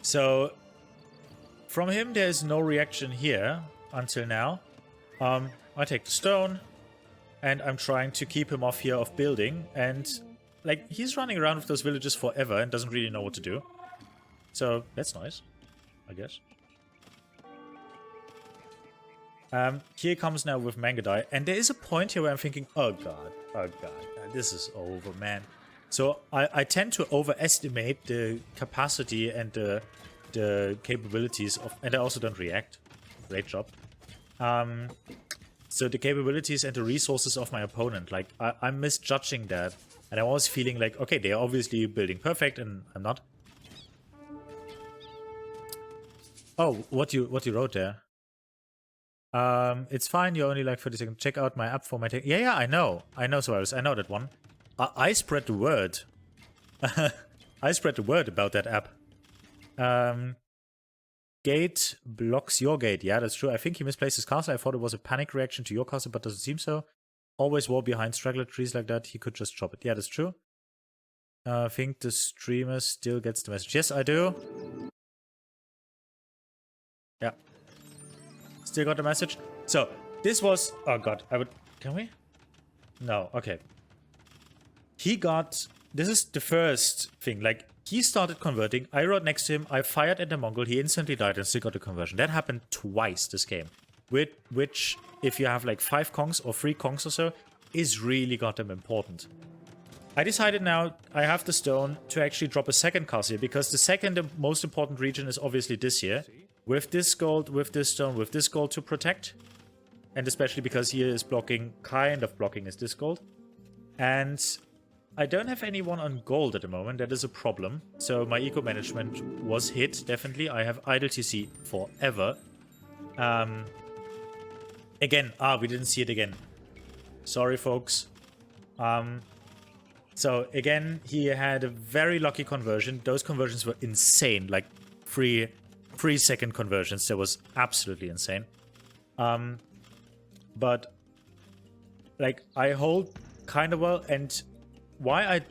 So, from him there is no reaction here until now. I take the stone, and I'm trying to keep him off here of building, and like he's running around with those villages forever and doesn't really know what to do. So that's nice, I guess. Here comes now with Mangadai, and there is a point here where I'm thinking, oh god, this is over, man. So I tend to overestimate the capacity and the capabilities of, and I also don't react. Great job. So the capabilities and the resources of my opponent, like I'm misjudging that, and I'm always feeling like, okay, they're obviously building perfect, and I'm not. Oh, what you wrote there? It's fine. You're only like 30 seconds. Check out my app for my tech. Yeah, I know, Soares. I know that one. I spread the word. I spread the word about that app. Gate blocks your gate. Yeah, that's true. I think he misplaced his castle. I thought it was a panic reaction to your castle, but doesn't seem so. Always wall behind straggler trees like that. He could just chop it. Yeah, that's true. I think the streamer still gets the message. Yes, I do. Yeah. Still got the message. So, this was... Oh god, I would... Can we? No, okay. He got... This is the first thing. Like, he started converting. I rode next to him. I fired at the Mongol. He instantly died and still got the conversion. That happened twice this game. Which, if you have like 5 Kongs or 3 Kongs or so, is really goddamn important. I decided now I have the stone to actually drop a second castle here, because the second most important region is obviously this here. With this gold, with this stone, with this gold to protect. And especially because he is blocking, kind of blocking is this gold. And I don't have anyone on gold at the moment. That is a problem. So my eco management was hit, definitely. I have idle TC forever. Again, we didn't see it again. Sorry, folks. So again, he had a very lucky conversion. Those conversions were insane, like 3-second conversions. That was absolutely insane. But like I hold kind of well, and why I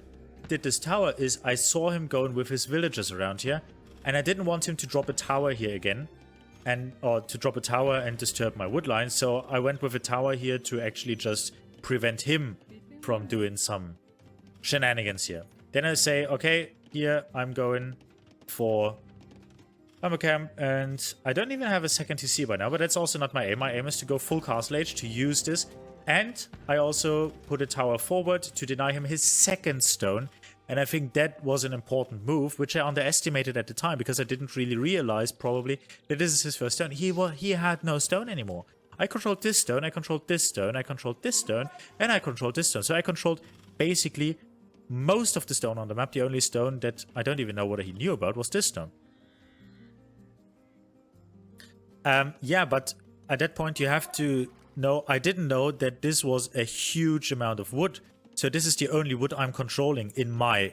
did this tower is I saw him going with his villagers around here, and I didn't want him to drop a tower here again, or to drop a tower and disturb my wood line. So I went with a tower here to actually just prevent him from doing some shenanigans here. Then I say, okay, here I'm going for Armor Camp, and I don't even have a second TC by now, but that's also not my aim. My aim is to go full Castle Age to use this, and I also put a tower forward to deny him his second stone, and I think that was an important move, which I underestimated at the time because I didn't really realize probably that this is his first stone. He had no stone anymore. I controlled this stone, I controlled this stone, I controlled this stone, and I controlled this stone. So I controlled basically most of the stone on the map. The only stone that I don't even know what he knew about was this stone. Yeah, but at that point you have to know, I didn't know that this was a huge amount of wood. So this is the only wood I'm controlling in my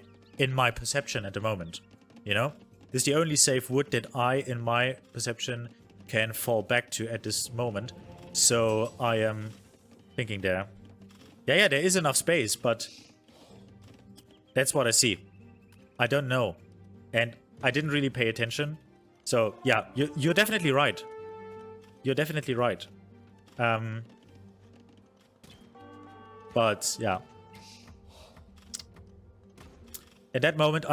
perception at the moment. You know? This is the only safe wood that I, in my perception, can fall back to at this moment. So I am thinking there. Yeah, there is enough space, but that's what I see. I don't know. And I didn't really pay attention. So yeah, you're definitely right. You're definitely right. But yeah. At that moment,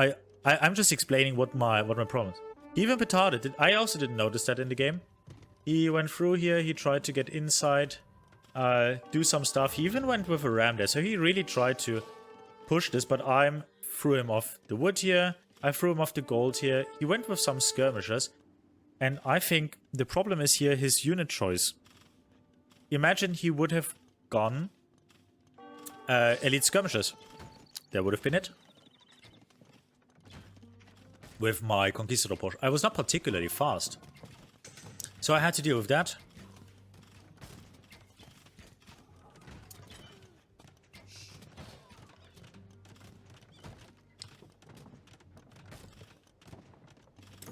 I'm just explaining what my problem is. Even Petard did. I also didn't notice that in the game. He went through here. He tried to get inside, do some stuff. He even went with a ram there. So he really tried to push this. But I threw him off the wood here. I threw him off the gold here. He went with some skirmishers. And I think the problem is here his unit choice. Imagine he would have gone elite skirmishers. That would have been it. With my Conquistador Porsche. I was not particularly fast. So I had to deal with that.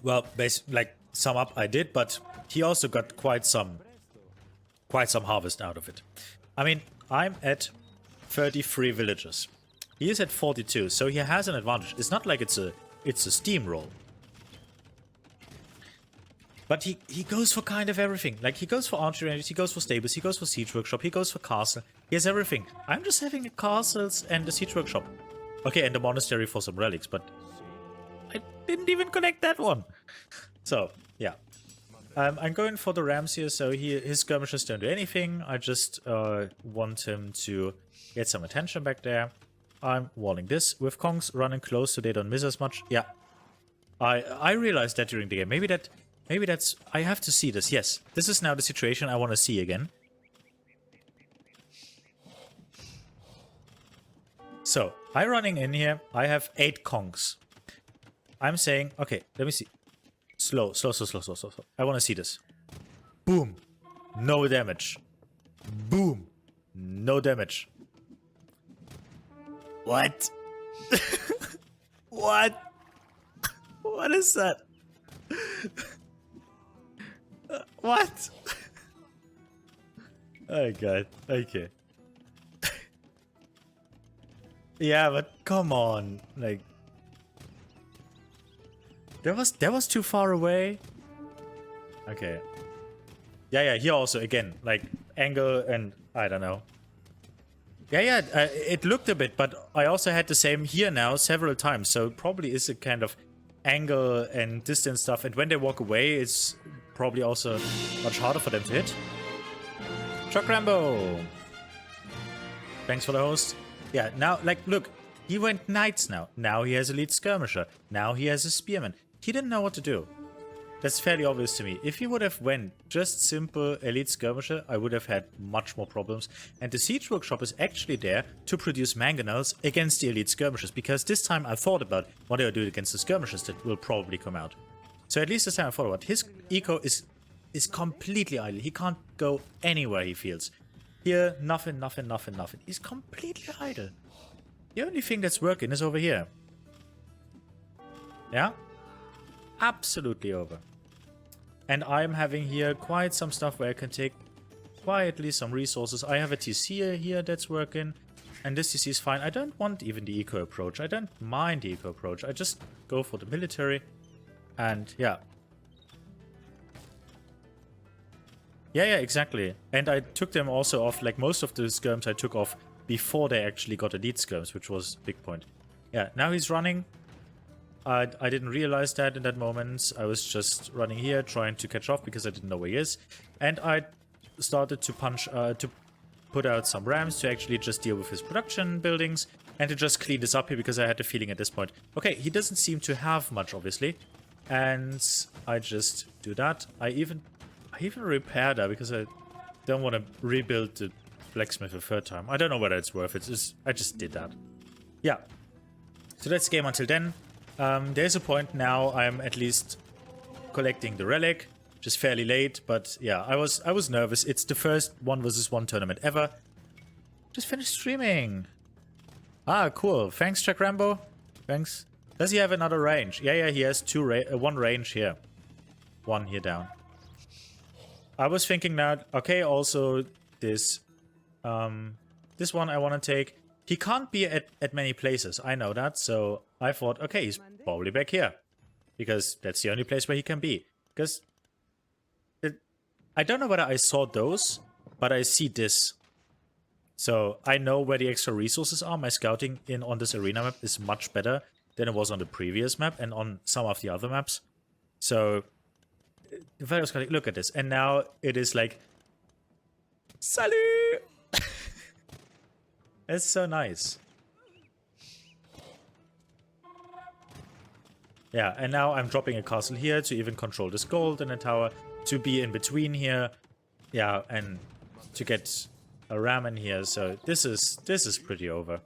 Well, basically, like, sum up, I did, but he also got quite some harvest out of it. I mean, I'm at 33 villages. He is at 42, so he has an advantage. It's not like it's a steamroll. But he goes for kind of everything. Like, he goes for archery ranges, he goes for stables, he goes for siege workshop, he goes for castle. He has everything. I'm just having castles and the siege workshop. Okay, and the monastery for some relics, but I didn't even connect that one. So, yeah. I'm going for the rams here, so his skirmishers don't do anything. I just want him to get some attention back there. I'm walling this with Kongs running close so they don't miss as much. Yeah. I realized that during the game. Maybe that's... I have to see this. Yes. This is now the situation I want to see again. So, I running in here. I have 8 Kongs. I'm saying... Okay, let me see. Slow. I want to see this. Boom. No damage. Boom. No damage. What? What? What is that? What? Oh god. Okay. Yeah, but come on. Like, that was too far away. Okay. Yeah, here also again, like angle and I don't know. Yeah, it looked a bit, but I also had the same here now several times, so it probably is a kind of angle and distance stuff, and when they walk away, it's probably also much harder for them to hit. Chuck Rambo! Thanks for the host. Yeah, now, like, look, he went knights now. Now he has elite skirmisher. Now he has a spearman. He didn't know what to do. That's fairly obvious to me. If he would have went just simple elite skirmisher, I would have had much more problems. And the siege workshop is actually there to produce mangonels against the elite skirmishers, because this time I thought about what I would do against the skirmishers that will probably come out. So at least this time I thought about his eco is completely idle. He can't go anywhere he feels. Here, nothing. He's completely idle. The only thing that's working is over here. Yeah? Absolutely over. And I'm having here quite some stuff where I can take quietly some resources. I have a TC here that's working. And this TC is fine. I don't want even the eco approach. I don't mind the eco approach. I just go for the military. And yeah. Yeah, exactly. And I took them also off, like most of the skirms I took off before they actually got elite skirms, which was a big point. Yeah, now he's running. I didn't realize that in that moment. I was just running here, trying to catch off because I didn't know where he is. And I started to put out some rams to actually just deal with his production buildings and to just clean this up here because I had the feeling at this point, okay, he doesn't seem to have much, obviously. And I just do that. I even repair that because I don't want to rebuild the blacksmith a third time. I don't know whether it's worth it. I just did that. Yeah. So that's game until then. There's a point now I'm at least collecting the relic, which is fairly late, but yeah, I was nervous. It's the first 1v1 tournament ever. Just finished streaming. Ah, cool. Thanks, Jack Rambo. Thanks. Does he have another range? Yeah, he has one range here. One here down. I was thinking that, okay, also this one I want to take. He can't be at many places, I know that, so I thought, okay, he's probably back here. Because that's the only place where he can be. Because I don't know whether I saw those, but I see this. So I know where the extra resources are. My scouting on this arena map is much better than it was on the previous map and on some of the other maps. So if I was like, look at this, and now it is like, salut! It's so nice. Yeah, and now I'm dropping a castle here to even control this gold in a tower, to be in between here. Yeah, and to get a ram in here. So this is pretty over.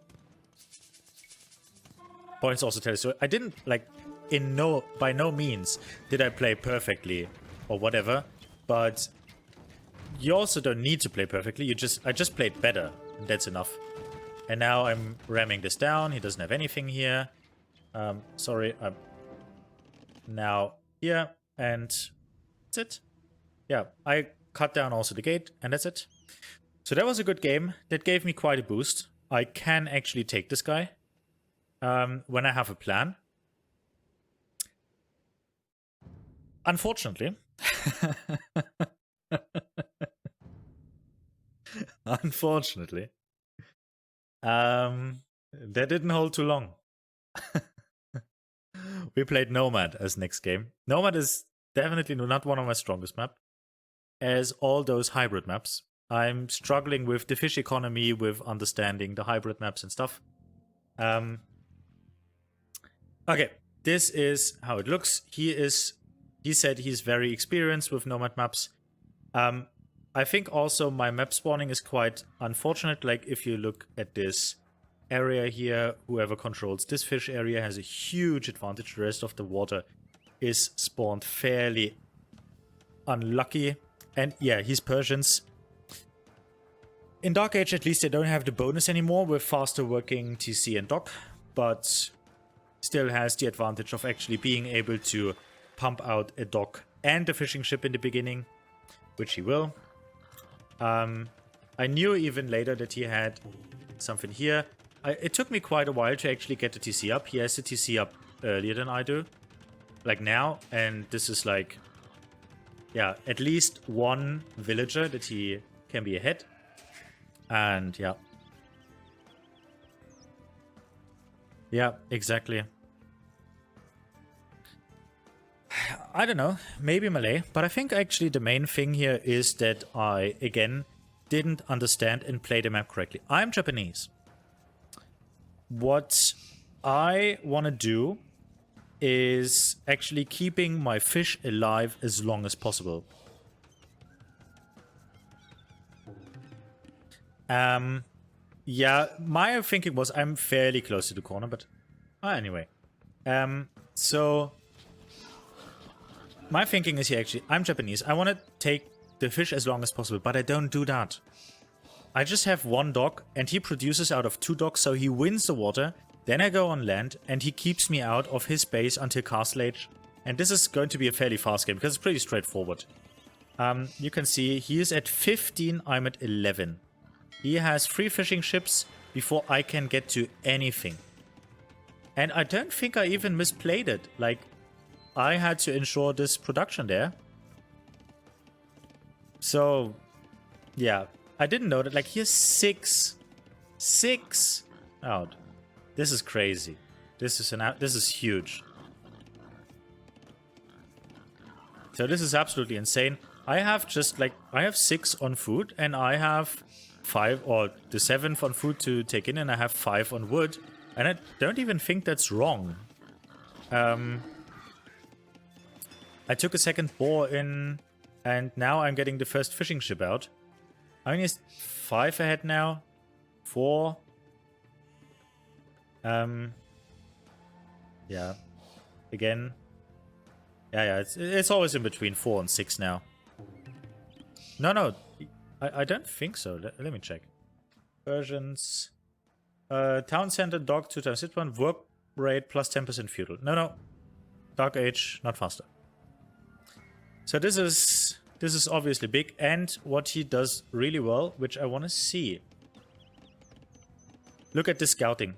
Points also tell you. So I didn't like by no means did I play perfectly or whatever, but you also don't need to play perfectly. I just played better, and that's enough. And now I'm ramming this down. He doesn't have anything here. Sorry, I'm now here, and that's it. Yeah, I cut down also the gate, and that's it. So that was a good game. That gave me quite a boost. I can actually take this guy when I have a plan. Unfortunately, unfortunately, that didn't hold too long. We played Nomad as next game. Nomad is definitely not one of my strongest maps, as all those hybrid maps. I'm struggling with the fish economy, with understanding the hybrid maps and stuff. Okay, this is how it looks. He said he's very experienced with Nomad maps. I think also my map spawning is quite unfortunate. Like if you look at this area here, whoever controls this fish area has a huge advantage. The rest of the water is spawned fairly unlucky. And yeah, he's Persians. In Dark Age, at least they don't have the bonus anymore with faster working TC and dock, but still has the advantage of actually being able to pump out a dock and a fishing ship in the beginning, which he will. I knew even later that he had something here. It took me quite a while to actually get the TC up. He has the TC up earlier than I do, like now, and this is like, yeah, at least one villager that he can be ahead. And yeah. Yeah, exactly. I don't know, maybe Malay, but I think actually the main thing here is that I, again, didn't understand and play the map correctly. I'm Japanese. What I want to do is actually keeping my fish alive as long as possible. Yeah, my thinking was I'm fairly close to the corner, but anyway. So my thinking is here actually, I'm Japanese. I want to take the fish as long as possible, but I don't do that. I just have one dock, and he produces out of 2 docks, so he wins the water. Then I go on land, and he keeps me out of his base until Castle Age. And this is going to be a fairly fast game, because it's pretty straightforward. You can see he is at 15, I'm at 11. He has 3 fishing ships before I can get to anything. And I don't think I even misplayed it. Like, I had to ensure this production there. So, yeah. I didn't know that. Like, he has 6 out. This is crazy. This is huge. So this is absolutely insane. I have just like, I have 6 on food, and I have 5 or the 7th on food to take in, and I have 5 on wood. And I don't even think that's wrong. I took a second boar in, and now I'm getting the first fishing ship out. I mean, it's 5 ahead now. 4. Yeah. Again. Yeah, it's always in between 4 and 6 now. No, I don't think so. Let me check. Versions. Town center, dock 2 times hit point, work rate plus 10% feudal. No. Dark Age, not faster. So this is obviously big, and what he does really well, which I want to see. Look at this scouting.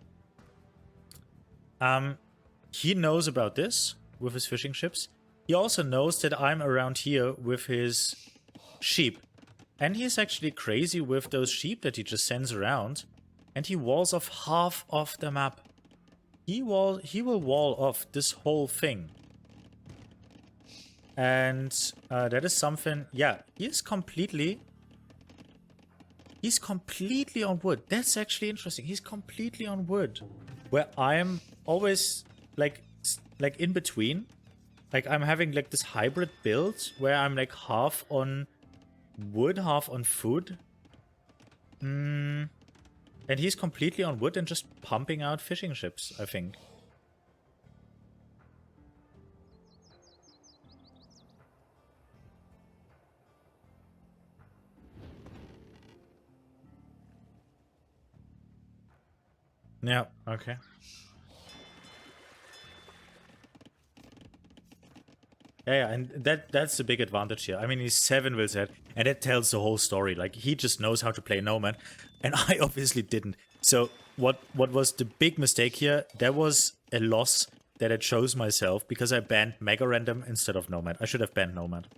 He knows about this with his fishing ships. He also knows that I'm around here with his sheep. And he's actually crazy with those sheep that he just sends around. And he walls off half of the map. He will wall off this whole thing. And that is something... Yeah, he's completely on wood. That's actually interesting. He's completely on wood. Where I'm always like in between. Like, I'm having like this hybrid build where I'm like half on wood, half on food. And he's completely on wood and just pumping out fishing ships, I think. Yeah, okay. Yeah, and that's the big advantage here. I mean, he's 7 wills ahead, and that tells the whole story. Like, he just knows how to play Nomad, and I obviously didn't. So what was the big mistake here? There was a loss that I chose myself because I banned Mega Random instead of Nomad. I should have banned Nomad.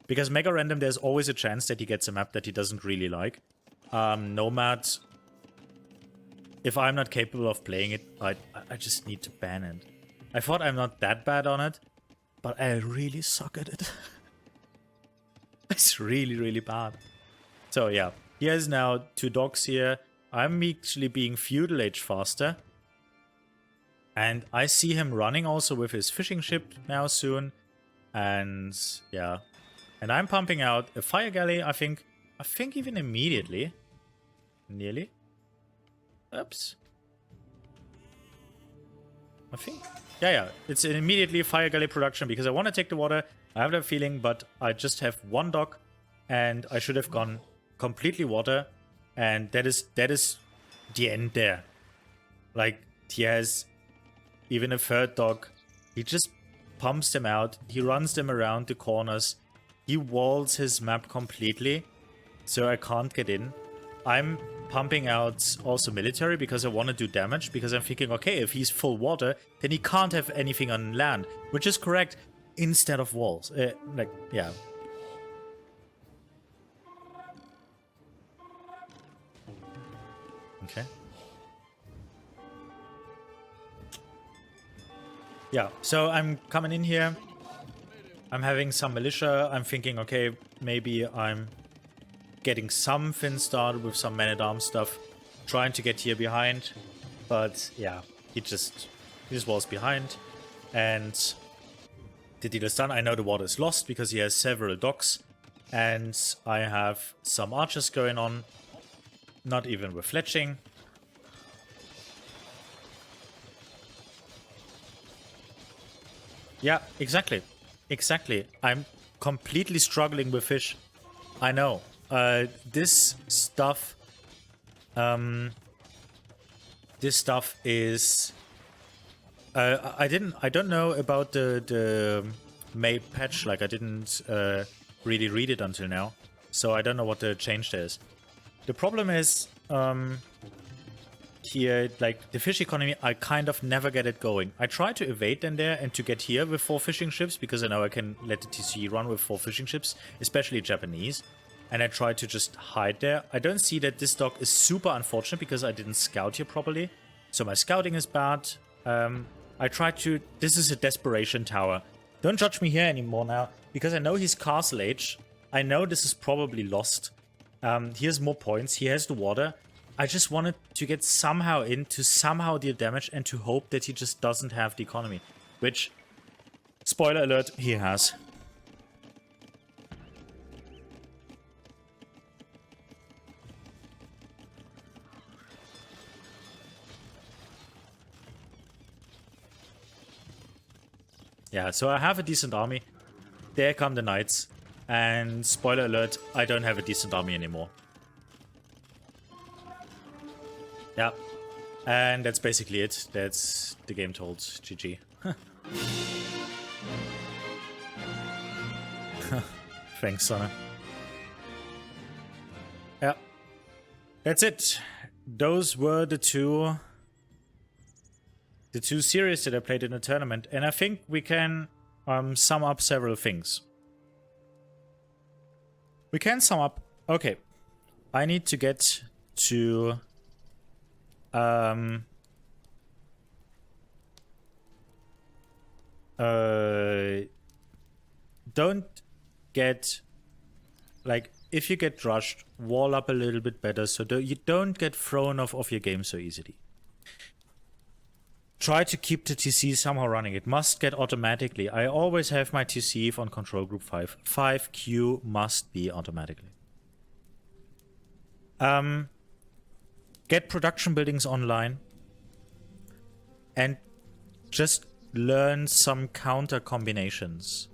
Because Mega Random, there's always a chance that he gets a map that he doesn't really like. Nomad, if I'm not capable of playing it, I just need to ban it. I thought I'm not that bad on it, but I really suck at it. It's really, really bad. So yeah, he has now 2 docks here. I'm actually being feudal age faster. And I see him running also with his fishing ship now soon. And yeah. And I'm pumping out a fire galley, I think even immediately. Nearly. Oops. I think. Yeah. It's immediately fire galley production because I want to take the water. I have that feeling, but I just have 1 dock. And I should have gone completely water. And that is the end there. Like, he has even a 3rd dock. He just pumps them out. He runs them around the corners. He walls his map completely. So I can't get in. I'm pumping out also military because I want to do damage. Because I'm thinking, okay, if he's full water, then he can't have anything on land. Which is correct. Instead of walls. Yeah. Okay. Yeah, so I'm coming in here. I'm having some militia. I'm thinking, okay, maybe I'm getting something started with some man-at-arms stuff. Trying to get here behind. But yeah, he just walls behind. And the deal is done. I know the water is lost because he has several docks. And I have some archers going on. Not even with fletching. Yeah, exactly. I'm completely struggling with fish. I know. this stuff is I don't know about the May patch, like I didn't really read it until now, so I don't know what the change there is. The problem is here, like the fish economy, I kind of never get it going. I try to evade them there and to get here with 4 fishing ships, because I know I can let the TC run with 4 fishing ships, especially Japanese. And I try to just hide there. I don't see that this dock is super unfortunate because I didn't scout here properly. So my scouting is bad. I try to... This is a desperation tower. Don't judge me here anymore now, because I know he's castle age. I know this is probably lost. He has more points. He has the water. I just wanted to get somehow in to somehow deal damage and to hope that he just doesn't have the economy. Which, spoiler alert, he has. Yeah, so I have a decent army. There come the knights. And spoiler alert, I don't have a decent army anymore. Yeah. And that's basically it. That's the game told. GG. Thanks, Sana. Yeah. That's it. Those were the two series that I played in the tournament, and I think we can sum up several things. We can sum up... Okay. I need to get to... don't get... Like, if you get rushed, wall up a little bit better so you don't get thrown off your game so easily. Try to keep the TC somehow running. It must get automatically. I always have my TC on control group 5. 5Q must be automatically. Get production buildings online. And just learn some counter combinations.